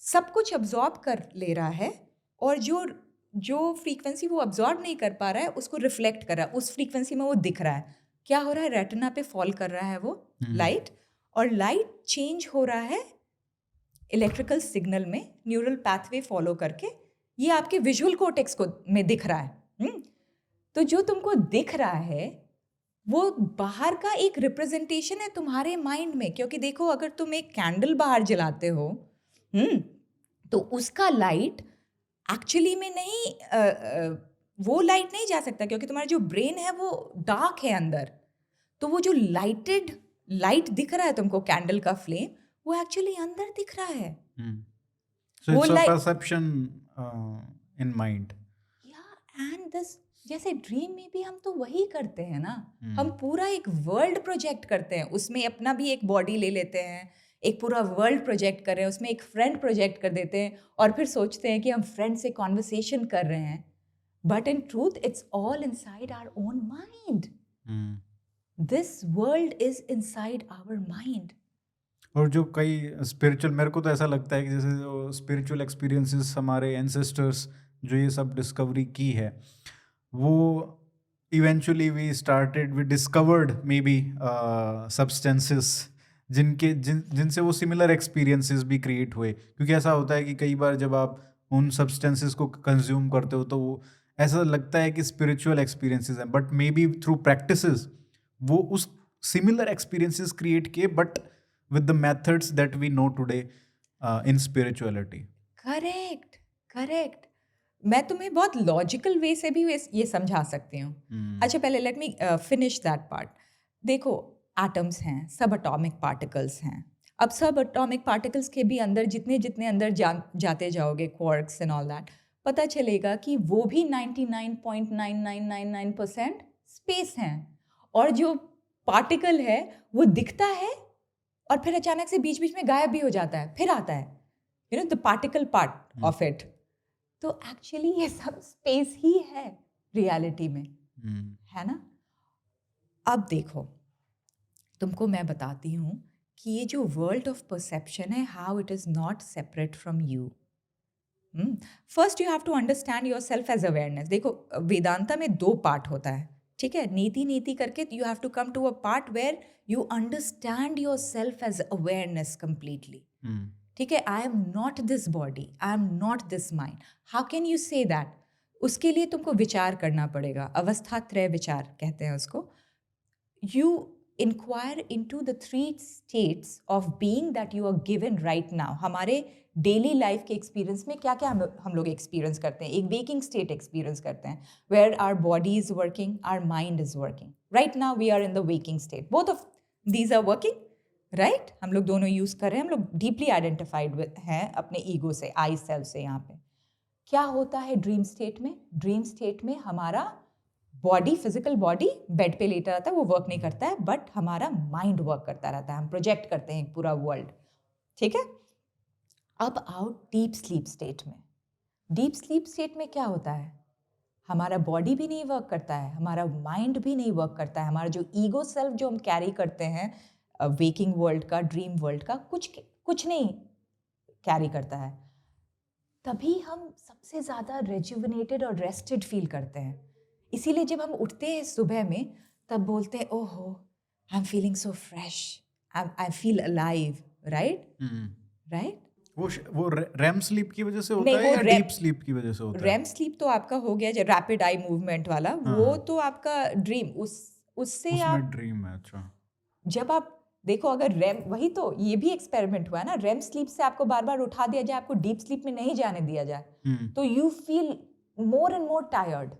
सब कुछ अब्जॉर्ब कर ले रहा है, और जो फ्रीक्वेंसी वो अब्जॉर्ब नहीं कर पा रहा है उसको रिफ्लेक्ट कर रहा है, उस फ्रीक्वेंसी में वो दिख रहा है. क्या हो रहा है? रेटिना पे फॉल कर रहा है वो लाइट, और लाइट चेंज हो रहा है इलेक्ट्रिकल सिग्नल में, न्यूरल पाथवे फॉलो करके ये आपके विजुअल कोर्टेक्स को में दिख रहा है. तो जो तुमको दिख रहा है वो बाहर का एक रिप्रेजेंटेशन है तुम्हारे माइंड में. क्योंकि देखो अगर तुम एक कैंडल बाहर जलाते हो तो उसका लाइट एक्चुअली में नहीं, वो लाइट नहीं जा सकता, क्योंकि तुम्हारा जो ब्रेन है वो डार्क है अंदर. तो वो जो लाइट दिख रहा है तुमको, कैंडल का फ्लेम, वो एक्चुअली अंदर दिख रहा है. So वो it's a light- perception in mind. And this, जैसे ड्रीम में भी हम तो वही करते हैं ना. हम पूरा एक वर्ल्ड प्रोजेक्ट करते हैं, उसमें अपना भी एक बॉडी ले लेते हैं, एक पूरा वर्ल्ड प्रोजेक्ट कर रहे हैं, उसमें एक फ्रेंड प्रोजेक्ट कर देते हैं, और फिर सोचते हैं कि हम फ्रेंड से कॉन्वर्सेशन कर रहे हैं. But in truth it's all inside our own mind. This world is inside our mind. और जो कई स्पिरिचुअल, मेरे को तो ऐसा लगता है कि जैसे जो स्पिरिचुअल एक्सपीरियंसेस हमारे एंसेस्टर्स जो ये सब डिस्कवरी की है, वो eventually we discovered maybe substances जिनसे वो सिमिलर एक्सपीरियंसेस भी क्रिएट हुए. क्योंकि ऐसा होता है कि कई बार जब आप उन सब्सटेंसेस को कंज्यूम करते हो तो वो ऐसा लगता है कि स्पिरिचुअल एक्सपीरियंसेस हैं, but may be through practices वो उस सिमिलर एक्सपीरियंसेस क्रिएट किए, but with the methods that we know today in spirituality. Correct. मैं तुम्हें बहुत लॉजिकल वे से भी ये समझा सकती हूँ. अच्छा पहले let me finish that part. देखो एटम्स हैं, सब एटॉमिक पार्टिकल्स हैं. अब सब एटॉमिक पार्टिकल्स के भी अंदर जितने अंदर जाते जाओगे, क्वार्क्स एंड ऑल दैट, पता चलेगा कि वो भी 99.9999% स्पेस हैं. और जो पार्टिकल है वो दिखता है और फिर अचानक से बीच बीच में गायब भी हो जाता है, फिर आता है, the particle part of it. तो एक्चुअली ये सब स्पेस ही है रियलिटी में, है ना. अब देखो तुमको मैं बताती हूँ कि ये जो वर्ल्ड ऑफ परसेप्शन है, how it is not separate from you. First you have to understand yourself as awareness. देखो वेदांता में 2 पार्ट होता है, ठीक है. नीति करके you have to come to a part where you understand yourself as awareness completely. ठीक है. I am not this body, I am not this mind. How can you say that? उसके लिए तुमको विचार करना पड़ेगा. अवस्था त्रय विचार कहते हैं उसको. You inquire into the 3 states of being that you are given right now. हमारे डेली लाइफ के एक्सपीरियंस में क्या क्या हम लोग एक्सपीरियंस करते हैं. एक वेकिंग स्टेट एक्सपीरियंस करते हैं where our body is working, our mind is working. Right now we are in the waking state. Both of these are working, right. हम लोग दोनों यूज कर रहे हैं. हम लोग डीपली आइडेंटिफाइड हैं अपने ईगो से, आई सेल्फ से. यहाँ पे क्या होता है ड्रीम स्टेट में? ड्रीम स्टेट में हमारा बॉडी, फिजिकल बॉडी बेड पे लेटा रहता है, वो वर्क नहीं करता है, बट हमारा माइंड वर्क करता रहता है, हम प्रोजेक्ट करते हैं पूरा वर्ल्ड, ठीक है? अब आओ डीप स्लीप स्टेट में। डीप स्लीप स्टेट में क्या होता है? हमारा बॉडी भी नहीं वर्क करता है, हमारा माइंड भी नहीं वर्क करता है, हमारा जो ईगो सेल्फ जो हम कैरी करते हैं वेकिंग वर्ल्ड का, ड्रीम वर्ल्ड का, कुछ नहीं कैरी करता है। तभी हम सबसे ज़्यादा रेजुविनेटेड और रेस्टेड फील करते हैं। इसीलिए जब हम उठते हैं सुबह में तब बोलते हैं ओहो I am feeling so fresh, I feel alive, right? Right? वो रैम स्लीप की वजह से होता नहीं, है वो या डीप स्लीप की वजह से होता है? रैम स्लीप तो आपका हो गया जो रैपिड आई मूवमेंट वाला, वो तो आपका ड्रीम, उससे उसमें आप ड्रीम है। अच्छा, जब आप देखो, अगर रैम, वही तो ये भी एक्सपेरिमेंट हुआ है ना, रैम स्लीप से आपको बार बार उठा दिया जाए, आपको डीप स्लीप में नहीं जाने दिया जाए, तो you feel more and more tired,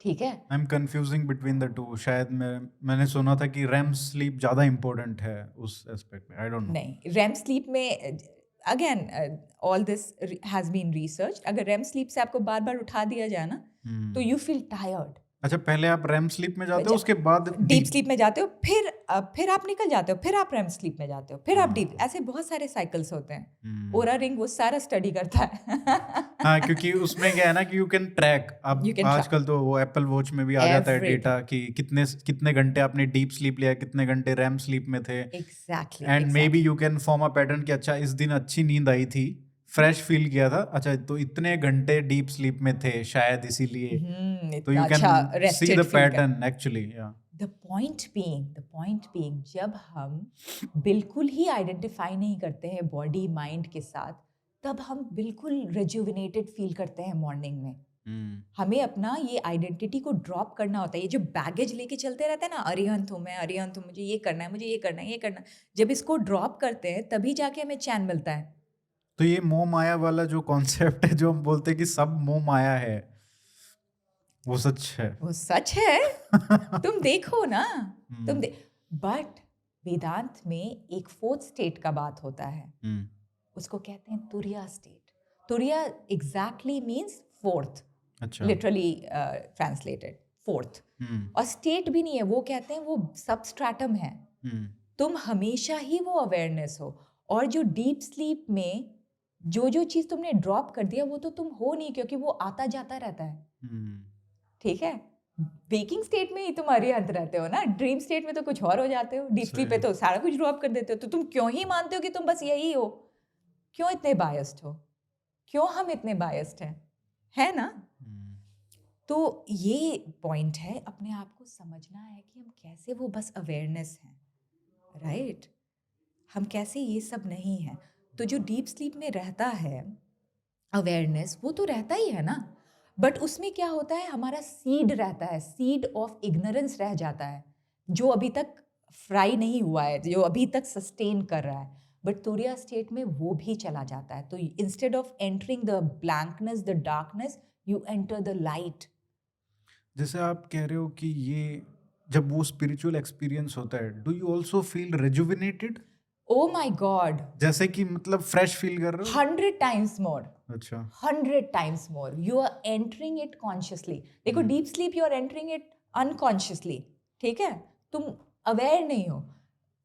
ठीक है? I M confusing between the two. शायद मैंने सुना था कि रैम स्लीप ज़्यादा इम्पोर्टेंट है उस एस्पेक्ट में। I don't know. नहीं, रैम स्लीप में again all this has been research, अगर रैम स्लीप से आपको बार बार उठा दिया जाए ना, तो यू फील टायर्ड। अच्छा, पहले आप रैम स्लीप में जाते हो, उसके बाद डीप स्लीप में जाते हो, फिर आप निकल जाते हो, फिर आप रैम स्लीप में जाते हो, फिर आप डीप, ऐसे बहुत सारे साइकिल्स होते हैं। ओरा रिंग वो सारा स्टडी करता है। हाँ, क्योंकि उसमें क्या है ना कि यू कैन ट्रैक। अब आजकल तो वो एप्पल वॉच में भी आ जाता है डेटा कि कितने घंटे आपने डीप स्लीप लिया, कितने घंटे रैम स्लीप में थे। Exactly. And may be you can form a pattern कि अच्छा इस दिन अच्छी नींद आई थी, फ्रेश फील किया था, अच्छा तो इतने घंटे डीप स्लीप में थे शायद इसीलिए, तो you can see the pattern actually. The point being जब हम बिल्कुल ही आइडेंटिफाई नहीं करते हैं बॉडी माइंड के साथ, तब हम बिल्कुल रेजुविनेटेड फील करते हैं मॉर्निंग में। हमें अपना ये आइडेंटिटी को ड्रॉप करना होता है। ये जो बैगेज लेके चलते रहते हैं ना, अरिहंत हूँ मैं, अरिहंत हूँ, मुझे ये करना है, मुझे ये करना है, ये करना है, जब इसको ड्रॉप करते हैं तभी जाके हमें चैन मिलता है। तो ये मोह माया वाला जो कॉन्सेप्ट है, जो हम बोलते हैं कि सब मोह माया है, वो सच है? वो सच है। तुम देखो ना, बट वेदांत में एक फोर्थ स्टेट का बात होता है, उसको कहते हैं तुरिया स्टेट। तुरिया एग्जैक्टली मीन्स फोर्थ, अच्छा, लिटरली ट्रांसलेटेड फोर्थ। और स्टेट भी नहीं है, वो कहते हैं वो सबस्ट्रैटम है। तुम हमेशा ही वो अवेयरनेस हो, और जो डीप स्लीप में जो चीज तुमने ड्रॉप कर दिया वो तो तुम हो नहीं, क्योंकि वो आता जाता रहता है, ठीक है? वेकिंग स्टेट में ही तुम अरिहंत रहते हो ना, ड्रीम स्टेट में तो कुछ और हो जाते हो, डीप स्लीप पे तो सारा कुछ ड्रॉप कर देते हो। तो तुम क्यों ही मानते हो कि तुम बस यही हो? क्यों इतने बायस्ड हो? क्यों हम इतने बायस्ड हैं, है ना? तो ये पॉइंट है, अपने आप को समझना है कि हम कैसे वो बस अवेयरनेस हैं, राइट? हम कैसे ये सब नहीं है। तो जो डीप स्लीप में रहता है अवेयरनेस, वो तो रहता ही है ना, बट उसमें क्या होता है, हमारा सीड रहता है, सीड ऑफ इग्नोरेंस रह जाता है, जो अभी तक फ्राई नहीं हुआ है, जो अभी तक सस्टेन कर रहा है। बट तुरिया स्टेट में वो भी चला जाता है। तो instead of entering the blankness, the darkness, you enter the light. जैसे आप कह रहे हो कि ये जब वो स्पिरिचुअल एक्सपीरियंस होता है, do you also feel rejuvenated? Oh my God, जैसे कि मतलब फ्रेश फील कर रहे हो? 100 टाइम्स मोर। अच्छा, 100 times more. You are entering it consciously. देखो, deep sleep you are entering it unconsciously, ठीक है? तुम अवेयर नहीं हो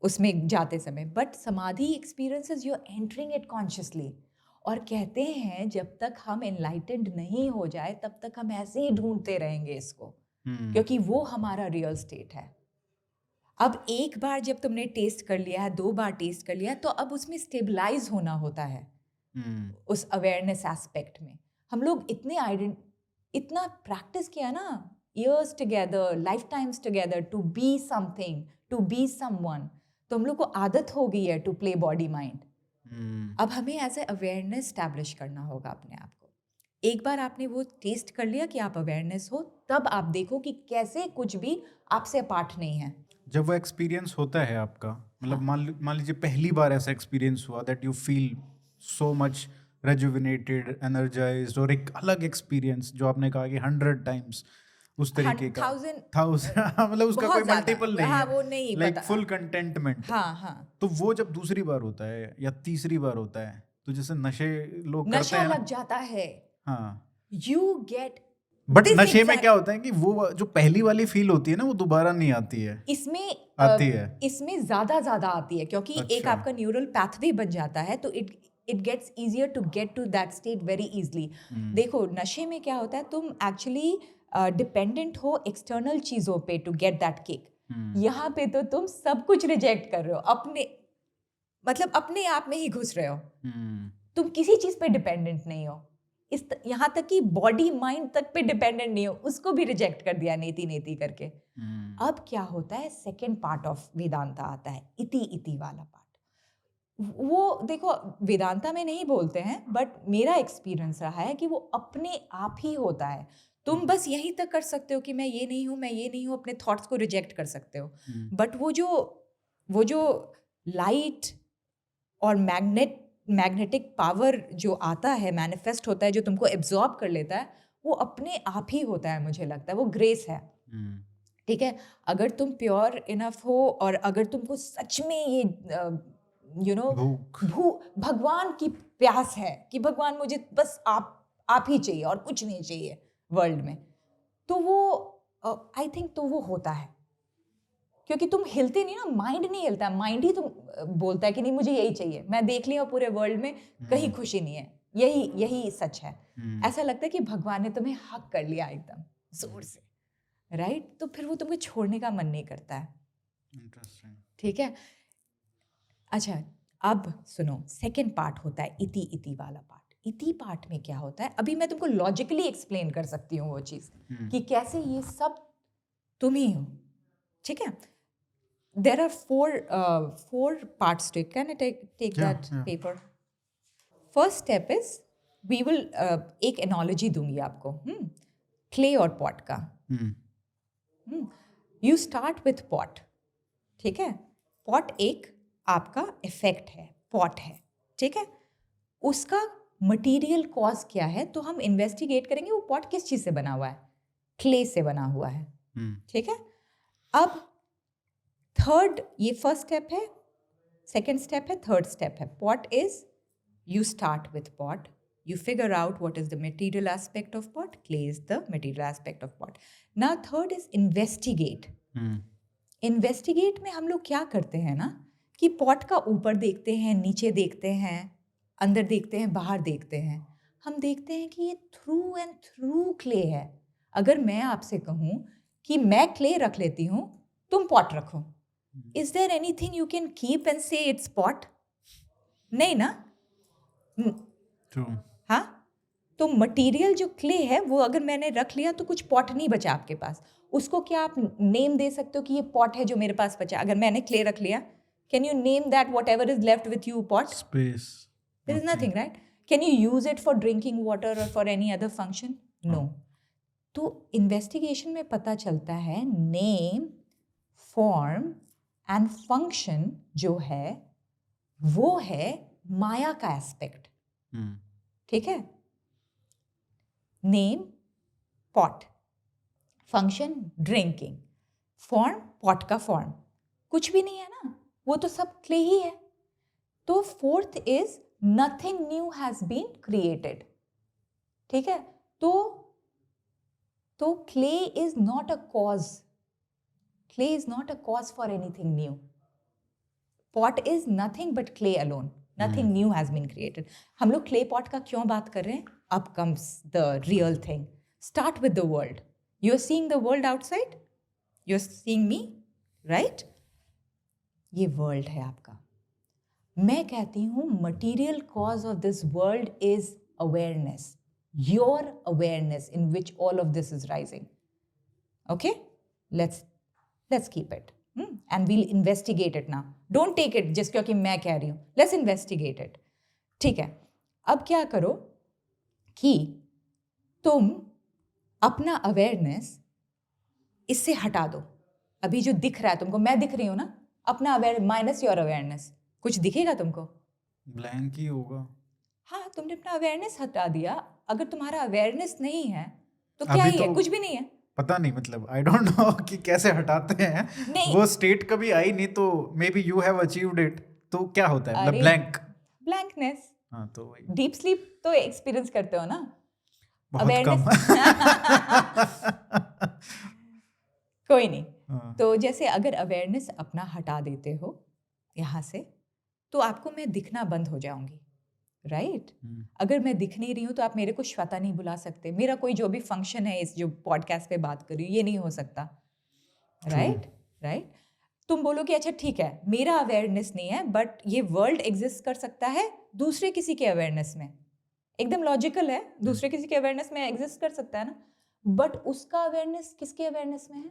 उसमें जाते समय, but samadhi experiences you are entering it consciously. और कहते हैं जब तक हम एनलाइटेंड नहीं हो जाए तब तक हम ऐसे ही ढूंढते रहेंगे इसको, क्योंकि वो हमारा रियल स्टेट है। अब एक बार जब तुमने टेस्ट कर लिया है, 2 बार टेस्ट कर लिया है, तो अब उसमें स्टेबलाइज होना होता है उस अवेयरनेस एस्पेक्ट में। हम लोग इतना प्रैक्टिस किया ना, years together, lifetimes together, to be something, to be someone, तो हम लोग को आदत हो गई है टू प्ले बॉडी माइंड। अब हमें एज ए अवेयरनेस स्टैब्लिश करना होगा अपने आप को। एक बार आपने वो टेस्ट कर लिया कि आप अवेयरनेस हो, तब आप देखो कि कैसे कुछ भी आपसे पार्ट नहीं है। जब वो एक्सपीरियंस होता है आपका, मतलब मान लीजिए पहली बार ऐसा एक्सपीरियंस हुआ that you feel so much rejuvenated, energised, और एक अलग एक्सपीरियंस जो आपने कहा कि 100 टाइम्स उस तरीके का, 1000 मतलब उसका कोई मल्टीपल नहीं है, वो नहीं लाइक पता। Full contentment. हाँ। तो वो जब दूसरी बार होता है या तीसरी बार होता है, तो जैसे नशे लोग करते नशा हैं ना, लग जाता है, हाँ, यू गेट बट This नशे में exact- क्या होता है कि वो जो पहली वाली फील होती है ना, वो दोबारा नहीं आती है, इसमें आती है। इसमें ज्यादा आती है, क्योंकि एक अच्छा। आपका न्यूरल पैथवे बन जाता है, तो it gets easier to get to that state very easily. देखो नशे में क्या होता है, तुम एक्चुअली डिपेंडेंट हो एक्सटर्नल चीजों पे टू गेट दैट किक। यहाँ पे तो तुम सब कुछ रिजेक्ट कर रहे हो, अपने आप में ही घुस रहे हो, तुम किसी चीज पे डिपेंडेंट नहीं हो, यहाँ तक कि बॉडी माइंड तक पे डिपेंडेंट नहीं हो, उसको भी रिजेक्ट कर दिया नेति करके। अब क्या होता है, सेकेंड पार्ट ऑफ वेदांता आता है, इति वाला पार्ट। वो देखो वेदांता में नहीं बोलते हैं, बट मेरा एक्सपीरियंस रहा है कि वो अपने आप ही होता है। तुम बस यही तक कर सकते हो कि मैं ये नहीं हूँ, अपने थॉट्स को रिजेक्ट कर सकते हो, बट वो जो लाइट और मैग्नेटिक पावर जो आता है, मैनिफेस्ट होता है, जो तुमको एब्जॉर्ब कर लेता है, वो अपने आप ही होता है, मुझे लगता है वो ग्रेस है। ठीक है, अगर तुम प्योर इनफ हो और अगर तुमको सच में ये भगवान की प्यास है कि भगवान मुझे बस आप ही चाहिए और कुछ नहीं चाहिए वर्ल्ड में, तो वो आई थिंक तो वो होता है, क्योंकि तुम हिलते नहीं ना, माइंड नहीं हिलता, माइंड ही तुम बोलता है कि नहीं मुझे यही चाहिए, मैं देख लिया पूरे वर्ल्ड में कहीं खुशी नहीं है, यही सच है। ऐसा लगता है कि भगवान ने तुम्हें हक कर लिया एकदम जोर से, राइट? तो फिर वो तुमको छोड़ने का मन नहीं करता है। ठीक है, अच्छा अब सुनो, सेकेंड पार्ट होता है इति वाला पार्ट। इति पार्ट में क्या होता है, अभी मैं तुमको लॉजिकली एक्सप्लेन कर सकती हूँ वो चीज़ कि कैसे ये सब तुम ही हो। ठीक है, there are four parts to it. Can I take that paper? First step is we will एक analogy दूंगी आपको, clay और pot का। You start with pot, ठीक है? pot एक आपका effect है, pot है, ठीक है? उसका material cause क्या है, तो हम investigate करेंगे वो pot किस चीज़ से बना हुआ है, clay से बना हुआ है, ठीक है? अब थर्ड, ये फर्स्ट स्टेप है, सेकेंड स्टेप है, थर्ड स्टेप है। Pot is, you start with pot, you figure out what is the material aspect of pot, clay is the material aspect of pot. Now third is investigate. Investigate में हम लोग क्या करते हैं ना, कि पॉट का ऊपर देखते हैं, नीचे देखते हैं, अंदर देखते हैं, बाहर देखते हैं। हम देखते हैं कि ये थ्रू एंड थ्रू क्ले है। अगर मैं आपसे कहूँ कि मैं क्ले रख लेती हूँ, तुम पॉट रखो, is there anything you can keep and say it's pot? नहीं ना? True. हाँ, तो मटेरियल जो क्ले है वो अगर मैंने रख लिया तो कुछ पॉट नहीं बचा आपके पास। उसको क्या आप नेम दे सकते हो कि ये पॉट है जो मेरे पास बचा? अगर मैंने क्ले रख लिया, can you name that what ever is left with you pot? Space. There is nothing, right? Can you use it for drinking water or for any other function? No. तो investigation में पता चलता है name, form and function जो है वो है माया का एस्पेक्ट। ठीक है, name pot, function drinking, form pot का फॉर्म, कुछ भी नहीं है ना, वो तो सब क्ले ही है। तो fourth is nothing new has been created. ठीक है, तो clay is not a cause, clay is not a cause for anything new. Pot is nothing but clay alone. Nothing new has been created. हम लोग clay pot का क्यों बात कर रहे हैं? Up comes the real thing. Start with the world. You're seeing the world outside? You're seeing me? Right? ये world है आपका। मैं कहती हूँ material cause of this world is awareness. Your awareness in which all of this is rising. Okay? Let's keep it. And we'll investigate it now. Don't take it just क्योंकि मैं कह रही हूँ. Let's investigate it. ठीक है, अब क्या करो कि तुम अपना अवेयरनेस इससे हटा दो। अभी जो दिख रहा है तुमको, मैं दिख रही हूँ ना, अपना अवेयर माइनस योर अवेयरनेस, कुछ दिखेगा तुमको? ब्लैंक ही होगा। हाँ, तुमने अपना अवेयरनेस हटा दिया। अगर तुम्हारा अवेयरनेस नहीं है तो क्या ही है? कुछ भी नहीं है। पता नहीं, मतलब आई डोंट नो कि कैसे हटाते हैं। वो स्टेट कभी आई नहीं, तो may be you have achieved it. तो क्या होता है मतलब ब्लैंकनेस? हाँ तो वही डीप स्लीप तो एक्सपीरियंस करते हो ना? बहुत कम। कोई नहीं। हाँ, तो जैसे अगर अवेयरनेस अपना हटा देते हो यहाँ से, तो आपको मैं दिखना बंद हो जाऊंगी, राइट? अगर मैं दिख नहीं रही हूँ तो आप मेरे को श्वेता नहीं बुला सकते, मेरा कोई जो भी फंक्शन है इस जो पॉडकास्ट पे बात कर रही हूँ ये नहीं हो सकता, राइट? राइट? तुम बोलोगे अच्छा ठीक है मेरा अवेयरनेस नहीं है बट ये वर्ल्ड एग्जिस्ट कर सकता है दूसरे किसी के अवेयरनेस में, एकदम लॉजिकल है, दूसरे किसी के अवेयरनेस में एग्जिस्ट कर सकता है ना, बट उसका अवेयरनेस किसके अवेयरनेस में है?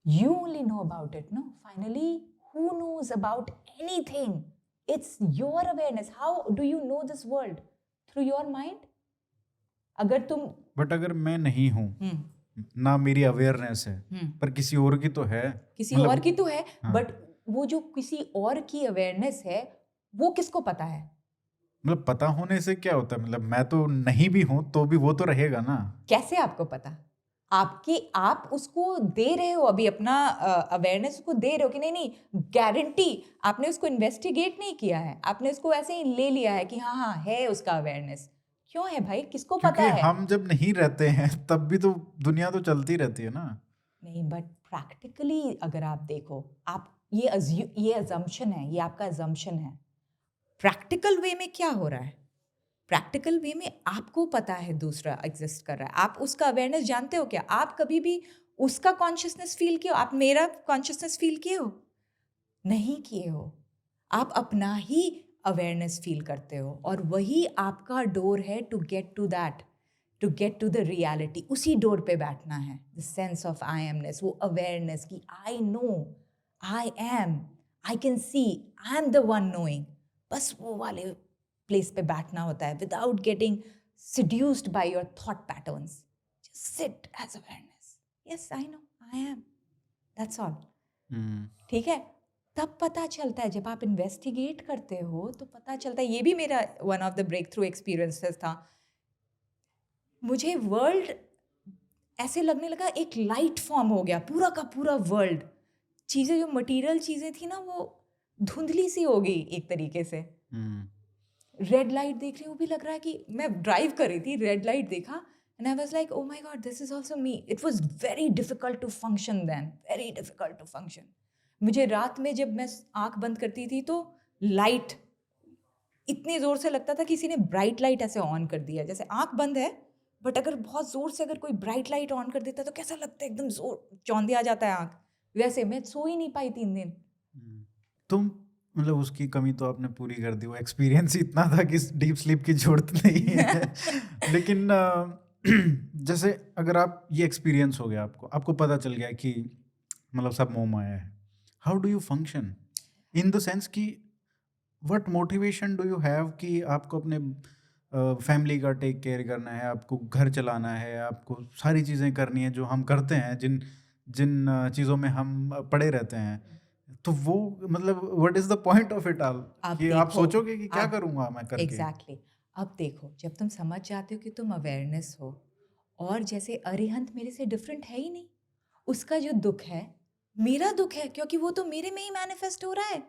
You only know about it, no? Finally, who knows about anything? It's your awareness. How do you know this world? Through your mind? अगर तुम बट अगर मैं नहीं हूँ, ना मेरी अवेयरनेस है, पर किसी और की तो है, किसी मतलब और की तो है, हाँ। बट वो जो किसी और की अवेयरनेस है वो किसको पता है? मतलब पता होने से क्या होता है, मतलब मैं तो नहीं भी हूँ तो भी वो तो रहेगा ना। कैसे आपको पता? आप उसको दे रहे हो अभी अपना अवेयरनेस उसको दे रहे हो कि नहीं नहीं, गारंटी आपने उसको इन्वेस्टिगेट नहीं किया है, आपने उसको ऐसे ही ले लिया है कि हाँ हाँ है उसका अवेयरनेस। क्यों है भाई, किसको पता क्योंकि है? हम जब नहीं रहते हैं तब भी तो दुनिया तो चलती रहती है ना। नहीं, बट प्रैक्टिकली अगर आप देखो, आप ये अजम्पशन है, ये आपका अजम्पशन है। प्रैक्टिकल वे में क्या हो रहा है? प्रैक्टिकल वे में आपको पता है दूसरा एग्जिस्ट कर रहा है, आप उसका अवेयरनेस जानते हो क्या? आप कभी भी उसका कॉन्शियसनेस फील किए हो? आप मेरा कॉन्शियसनेस फील किए हो? नहीं किए हो। आप अपना ही अवेयरनेस फील करते हो और वही आपका डोर है to get to that, to get to the reality. उसी डोर पे बैठना है, the sense of I amness, वो अवेयरनेस कि I know, I am, I can see, I am the one knowing. बस वो वाले प्लेस पे बैठना होता है without getting seduced by your thought patterns. Just sit as awareness. Yes, I know, I am. That's all. ठीक है? तब पता चलता है, जब आप इन्वेस्टिगेट करते हो तो पता चलता है। ये भी मेरा one of the breakthrough experiences था। मुझे वर्ल्ड ऐसे लगने लगा एक लाइट फॉर्म हो गया, पूरा का पूरा वर्ल्ड। चीज़ें जो मटेरियल चीज़ें थी ना वो धुंधली सी हो गई एक तरीके से। रेड लाइट देख रही हूँ, भी लग रहा है कि मैं ड्राइव कर रही थी, रेड लाइट देखा and I was like oh my god, this is also me. It was very difficult to function then, very difficult to function. मुझे रात में जब मैं आंख बंद करती थी तो लाइट इतनी ज़ोर से लगता था किसी ने ब्राइट लाइट ऐसे ऑन कर दिया, जैसे आंख बंद है बट अगर बहुत ज़ोर से अगर कोई ब्राइट लाइट ऑन कर देता तो कैसा लगता है, एकदम जोर चौंधी आ जाता है आंख। वैसे मैं सो ही नहीं पाई 3 दिन। तुम मतलब उसकी कमी तो आपने पूरी कर दी, वो एक्सपीरियंस ही इतना था कि डीप स्लीप की जरूरत नहीं है। लेकिन जैसे अगर आप ये एक्सपीरियंस हो गया, आपको पता चल गया कि मतलब सब मोह माया है, how do you function in the sense कि what motivation do you have कि आपको अपने फैमिली का टेक केयर करना है, आपको घर चलाना है, आपको सारी चीज़ें करनी है जो हम करते हैं, जिन जिन चीज़ों में हम पड़े रहते हैं, तो वो मतलब what is the point of it all कि आप सोचोगे कि क्या करूंगा मैं करके। एग्जैक्टली। अब देखो, जब तुम समझ जाते हो कि तुम अवेयरनेस हो और जैसे अरिहंत मेरे से डिफरेंट है ही नहीं, उसका जो दुख है मेरा दुख है, क्योंकि वो तो मेरे में ही मैनिफेस्ट हो रहा है।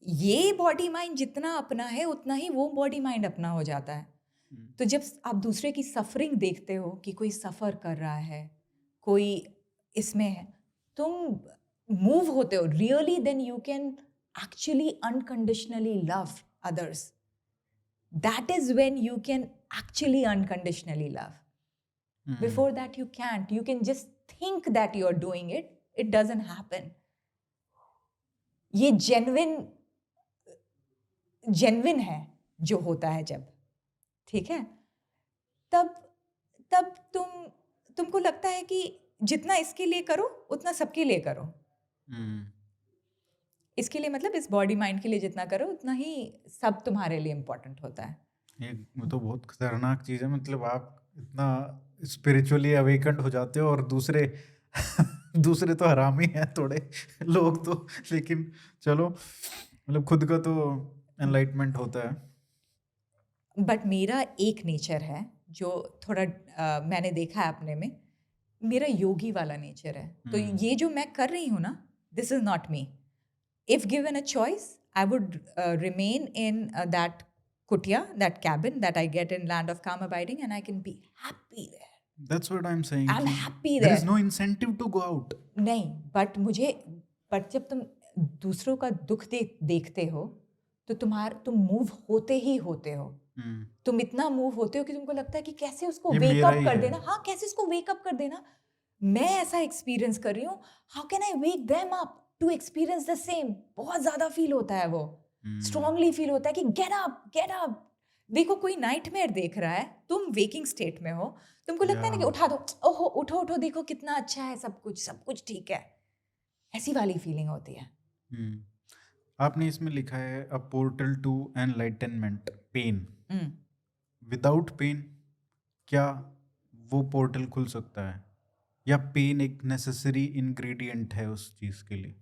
ये बॉडी माइंड जितना अपना है उतना ही वो बॉडी माइंड अपना हो जाता है। तो जब आप दूसरे की सफरिंग देखते हो कि कोई सफ़र कर रहा है, कोई इसमें है, तुम मूव होते हो really, then you can actually unconditionally love others. That is when you can actually unconditionally love. Before that you can't, you can just think that you are doing it, it doesn't happen. ये genuine है जो होता है जब, ठीक है, तब तुमको लगता है कि जितना इसके लिए करो उतना सबके लिए करो। इसके लिए मतलब इस बॉडी माइंड के लिए जितना करो उतना ही सब तुम्हारे लिए इम्पोर्टेंट होता है। ये तो बहुत खतरनाक चीज़ है, मतलब आप इतना स्पिरिचुअली अवेकन्ड हो जाते हो और दूसरे दूसरे तो हरामी हैं थोड़े लोग तो, लेकिन चलो मतलब खुद का तो एनलाइटमेंट होता है। बट मेरा एक नेचर है जो थोड़ा मैंने देखा है अपने में, मेरा योगी वाला नेचर है। तो ये जो मैं कर रही हूँ ना, this is not me. If given a choice I would remain in that kutia, that cabin that I get in land of calm abiding, and I can be happy there. That's what I'm saying. I'm कि happy there there. is no incentive to go out. नहीं, but जब तुम दूसरों का दुख देखते हो तो तुम मूव होते ही होते हो. तुम इतना मूव होते हो कि तुमको लगता है कि कैसे उसको ये वेक मेरा अप ही कर है. देना. हाँ, कैसे उसको वेक अप कर देना. मैं ऐसा एक्सपीरियंस कर रही हूँ. How can I wake them up to experience the same. बहुत ज्यादा फील होता है वो, स्ट्रांगली फील होता है कि गेट अप. देखो, कोई नाइटमेयर देख रहा है, तुम वेकिंग स्टेट में हो, तुमको लगता है ना कि उठा दो, ओहो उठो, देखो कितना अच्छा है, सब कुछ ठीक है. ऐसी वाली फीलिंग होती है. आपने इसमें लिखा है a portal to enlightenment, pain. Hmm. Without pain क्या वो पोर्टल खुल सकता है, या पेन एक नेसेसरी इंग्रेडिएंट है उस चीज के लिए?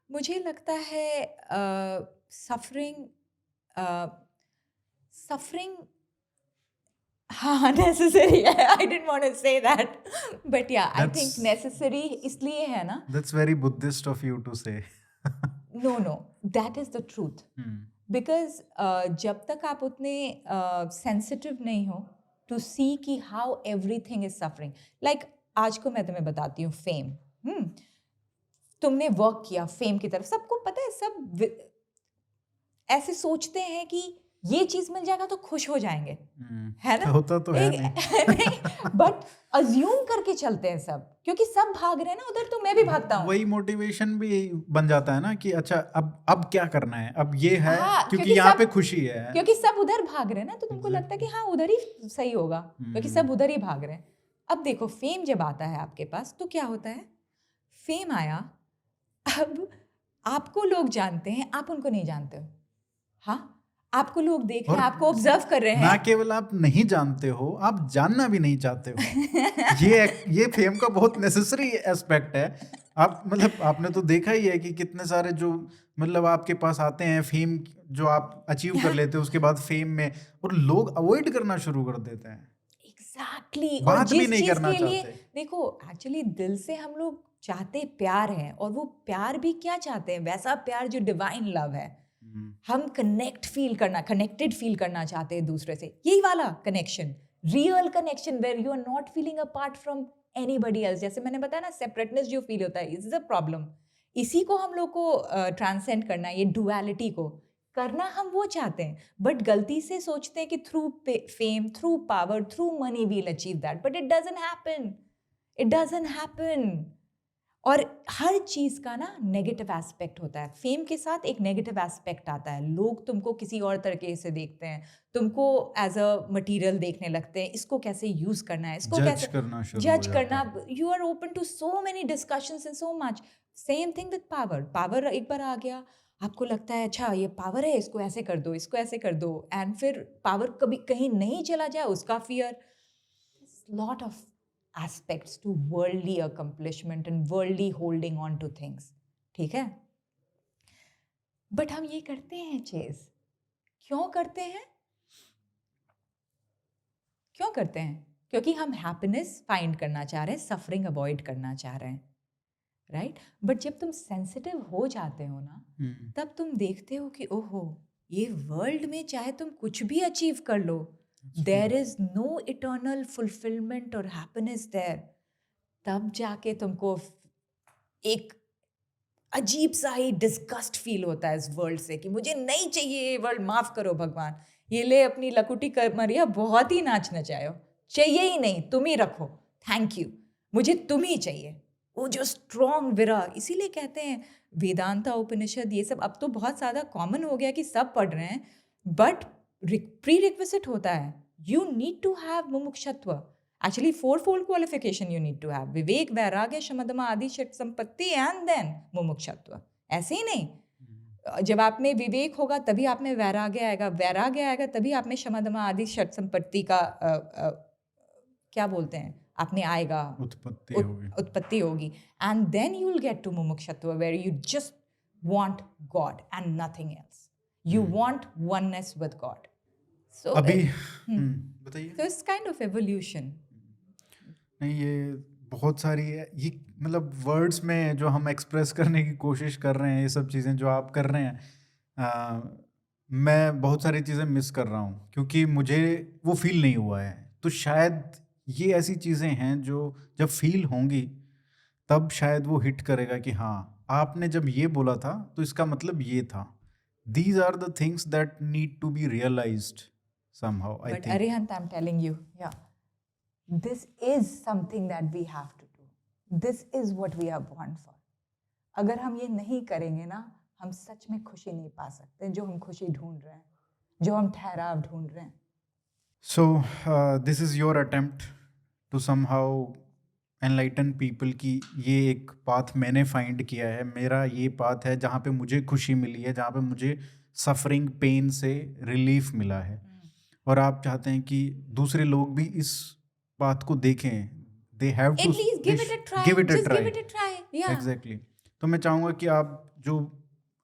मुझे लगता है सफरिंग हाँ नेसेसरी है. I didn't want to say that, but ya I think necessary इसलिए है ना. That's very Buddhist of you to say. No, that is the truth. Because जब तक आप उतने सेंसिटिव नहीं हो टू सी कि how everything is suffering. Like आज को मैं तुम्हें बताती हूँ फेम. तुमने वर्क किया फेम की तरफ, सबको पता है, सब ऐसे सोचते हैं कि ये चीज मिल जाएगा तो खुश हो जाएंगे, है ना. होता तो है नहीं. बट अज्यूम करके चलते हैं सब, क्योंकि सब भाग रहे हैं ना उधर, तो मैं भी भागता हूँ. वही मोटिवेशन भी बन जाता है ना कि अच्छा अब क्या करना है, अब ये है. हाँ, क्योंकि यहाँ पे खुशी है, क्योंकि सब उधर भाग रहे हैं ना, तो तुमको लगता है कि हाँ उधर ही सही होगा, क्योंकि सब उधर ही भाग रहे हैं. अब देखो, फेम जब आता है आपके पास तो क्या होता है. फेम आया, अब आपको लोग जानते हैं, आप उनको नहीं जानते हो. हाँ, आपको लोग देख रहे हैं, आपको ऑब्जर्व कर रहे हैं. ना केवल आप नहीं जानते हो, आप जानना भी नहीं चाहते हो. ये फेम का बहुत नेसेसरी एस्पेक्ट है. आप मतलब आपने तो देखा ही है कि कितने सारे जो मतलब आपके पास आते हैं फेम, जो आप अचीव कर लेते हो उसके बाद फेम में, और लोग अवॉइड करना शुरू कर देते हैं. एग्जैक्टली. और बात भी जिस नहीं चीज करना के लिए चाहते. देखो, एक्चुअली दिल से हम लोग चाहते प्यार है, और वो प्यार भी क्या चाहते हैं, वैसा प्यार जो डिवाइन लव है. हम कनेक्टेड फील करना चाहते हैं दूसरे से. यही वाला connection, real connection, where you are not feeling apart from anybody else. जैसे मैंने बताया ना, सेपरेटनेस जो फील होता है, इज द प्रॉब्लम. इसी को हम लोग को ट्रांसेंड करना, ये डुअलिटी को करना हम वो चाहते हैं, बट गलती से सोचते हैं कि through fame, through power, through money we'll achieve that, but it doesn't happen. और हर चीज़ का ना नेगेटिव एस्पेक्ट होता है. फेम के साथ एक नेगेटिव एस्पेक्ट आता है. लोग तुमको किसी और तरीके से देखते हैं, तुमको एज अ मटेरियल देखने लगते हैं. इसको कैसे यूज करना है, इसको कैसे जज करना. You are open to so many discussions and so much. Same thing with power एक बार आ गया, आपको लगता है अच्छा ये पावर है, इसको ऐसे कर दो, इसको ऐसे कर दो, एंड फिर पावर कभी कहीं नहीं चला जाए, उसका fear. Lot of aspects to worldly accomplishment and worldly holding on to things. ठीक है, बट हम ये करते हैं चेज. क्यों करते हैं? क्योंकि हम हैप्पीनेस फाइंड करना चाह रहे हैं, सफरिंग अवॉइड करना चाह रहे हैं, राइट. बट जब तुम सेंसिटिव हो जाते हो ना, तब तुम देखते हो कि ओहो, ये वर्ल्ड में चाहे तुम कुछ भी अचीव कर लो, there is no eternal fulfillment or happiness there. तब जाके तुमको एक अजीब सा ही डिस्गस्ट फील होता है इस वर्ल्ड से, कि मुझे नहीं चाहिए ये वर्ल्ड, माफ करो भगवान, ये ले अपनी लकुटी कर मरिया, बहुत ही नाच नचायो, चाहिए ही नहीं, तुम ही रखो, थैंक यू, मुझे तुम ही चाहिए. वो जो स्ट्रॉन्ग विरह, इसीलिए कहते हैं वेदांता उपनिषद, ये सब अब तो बहुत ज़्यादा कॉमन हो गया कि सब पढ़ रहे हैं, बट प्री रिक्विजिट होता है. यू नीड टू हैव मुमुक्षत्व. Actually 4-fold qualification you need to have: विवेक, वैराग्य, शमदमा आदि षट संपत्ति, एंड देन मुमुक्षत्व. ऐसे ही नहीं, जब आप में विवेक होगा तभी आप में वैराग्य आएगा, वैराग्य आएगा तभी आप में शमदमा आदि षट संपत्ति का क्या बोलते हैं, आप में आएगा, उत्पत्ति होगी. And then you will get to मुमुक्षत्व, where you just want God and nothing else. You want oneness with God. So अभी बताइए. So it's kind of evolution. नहीं, ये बहुत सारी है, ये मतलब वर्ड्स में जो हम एक्सप्रेस करने की कोशिश कर रहे हैं, ये सब चीज़ें जो आप कर रहे हैं, मैं बहुत सारी चीज़ें मिस कर रहा हूँ क्योंकि मुझे वो फ़ील नहीं हुआ है। तो शायद ये ऐसी चीज़ें हैं जो जब फ़ील होंगी तब शायद वो हिट करेगा कि हाँ, आपने जब ये बोला था तो इसका मतलब ये था। These are the things that need to be realized somehow I But think. Arihant, I'm telling you, yeah, this is something that we have to do. This is what we are born for. अगर हम ये नहीं करेंगे ना, हम सच में खुशी नहीं पा सकते जो हम खुशी ढूंढ रहे हैं, जो हम ठहराव ढूंढ रहे हैं. So this is your attempt to somehow enlighten people की ये एक पाथ मैंने फाइंड किया है, मेरा ये पाथ है जहाँ पे मुझे खुशी मिली है, जहाँ पे मुझे सफरिंग पेन से रिलीफ मिला है। और आप चाहते हैं कि दूसरे लोग भी इस बात को देखें, they have to At least give it a try. Give it a Just give try. it a try. Yeah. Exactly. तो मैं चाहूँगा कि आप जो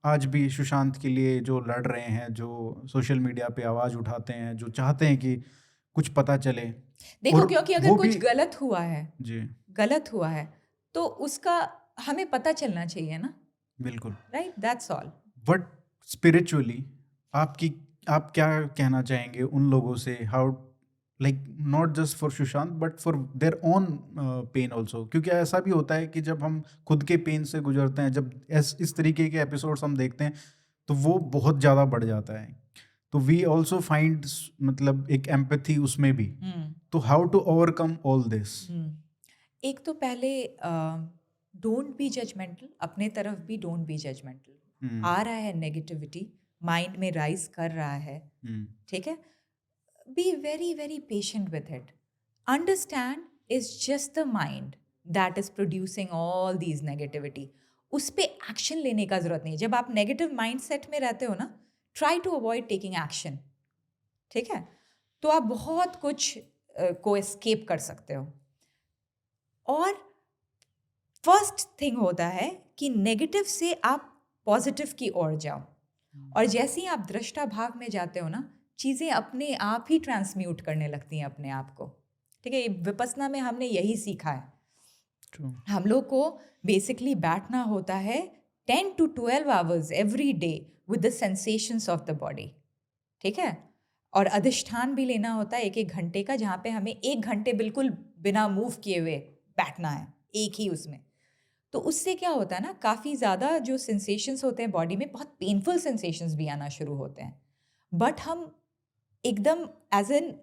आज भी सुशांत के लिए जो लड़ रहे हैं, जो सोशल मीडिया पे आवाज़ उठाते हैं, जो चाहते हैं कि कुछ पता चले, देखो, और क्योंकि अगर वो कुछ भी गलत हुआ है, जी गलत हुआ है, तो उसका हमें पता चलना चाहिए ना. बिल्कुल। Right? That's all. But spiritually आप क्या कहना चाहेंगे उन लोगों से, how like not just for Sushant but for their own pain also, क्योंकि ऐसा भी होता है कि जब हम खुद के पेन से गुजरते हैं, जब इस तरीके के एपिसोड्स हम देखते हैं तो वो बहुत ज़्यादा बढ़ जाता है, तो वी ऑल्सो फाइंड मतलब एक एम्पैथी उसमें भी। तो how to overcome all this? एक तो पहले डोंट बी जजमेंटल, अपने तरफ भी डोंट बी जजमेंटल. आ रहा है नेगेटिविटी, माइंड में राइज कर रहा है, ठीक है, be very very patient with it. Understand is just the mind that is producing all these negativity. उस पर एक्शन लेने का जरूरत नहीं है. जब आप नेगेटिव माइंड सेट में रहते हो ना, try to avoid taking action, ठीक है, तो आप बहुत कुछ को एस्केप कर सकते हो. और फर्स्ट थिंग होता है कि नेगेटिव से आप पॉजिटिव की ओर जाओ, और जैसे ही आप दृष्टा भाव में जाते हो ना, चीज़ें अपने आप ही ट्रांसम्यूट करने लगती हैं अपने आप को, ठीक है. विपस्सना में हमने यही सीखा है. True. हम लोग को बेसिकली बैठना होता है 10 to 12 hours every day with the sensations of the body, ठीक है, और अधिष्ठान भी लेना होता है 1-1 घंटे का, जहाँ पे हमें 1 घंटे बिल्कुल बिना मूव किए हुए बैठना है एक ही उसमें. तो उससे क्या होता है ना, काफ़ी ज़्यादा जो सेंसेशंस होते हैं बॉडी में, बहुत पेनफुल सेंसेशंस भी आना शुरू होते हैं, बट हम एकदम एज एन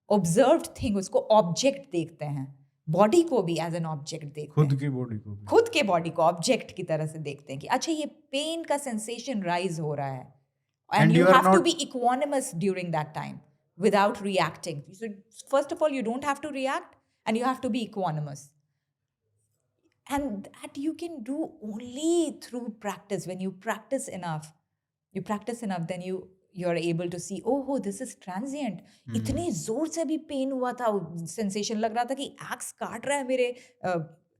ऑब्जर्व्ड थिंग उसको ऑब्जेक्ट देखते हैं, बॉडी को भी एज एन ऑब्जेक्ट देखते हैं, खुद की बॉडी को भी। खुद के बॉडी को ऑब्जेक्ट की तरह से देखते हैं कि अच्छा ये पेन का सेंसेशन राइज हो रहा है, and And you you are have to not- be equanimous during that time without reacting. So first of all, you don't have to react, and you have to be equanimous, and that you can do only through practice. When you practice enough, then you're able to see, oh this is transient. इतने जोर से भी pen हुआ था, sensation लग रहा था कि एक्स काट रहा है मेरे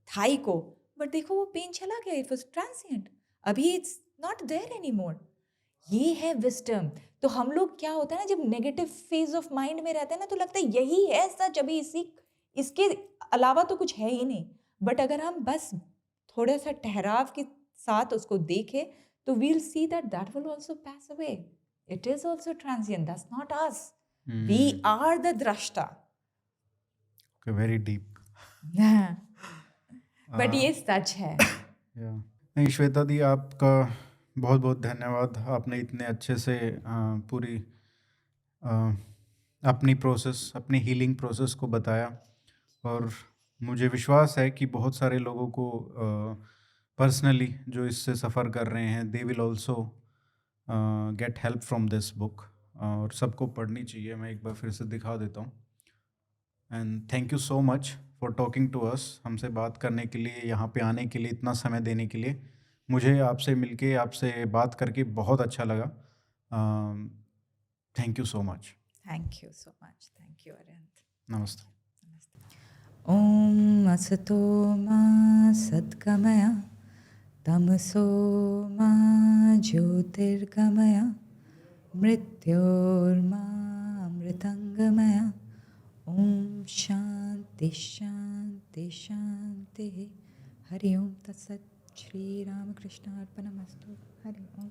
थाई को, बट देखो वो पेन चला गया, इट वाज ट्रांसिएंट, अभी इट्स नॉट देयर एनीमोर. ये है विस्डम. तो हम लोग क्या होता है ना, जब नेगेटिव फेज ऑफ माइंड में रहते हैं ना, तो लगता है यही है सच, अभी इसके अलावा तो कुछ है ही नहीं. बट अगर हम बस थोड़ा सा ठहराव के साथ उसको देखें, तो we'll see that will also pass away. It is also transient, that's not us. We are the द्रष्टा. Very deep. बट ये सच है. नहीं श्वेता दी, आपका बहुत बहुत धन्यवाद। आपने इतने अच्छे से पूरी अपनी प्रोसेस, अपनी हीलिंग प्रोसेस को बताया, और मुझे विश्वास है कि बहुत सारे लोगों को पर्सनली जो इससे सफ़र कर रहे हैं, they will also get help from this book, और सबको पढ़नी चाहिए। मैं एक बार फिर से दिखा देता हूँ। And thank you so much for talking to us, हमसे बात करने के लिए, यहाँ पे आने के लिए, इतना समय देने के लिए। मुझे आपसे मिलके, आपसे बात करके बहुत अच्छा लगा। Thank you so much. Thank you so much. Thank you Arihant. नमस्ते। ॐ असतो मा सद्गमय, तमसो मा ज्योतिर्गमय, मृत्योर्मा अमृतंगमय. ॐ शांति शांति शांति. हरि ओम तत्सत्. श्री रामकृष्णार्पणमस्तु. हरि ओम.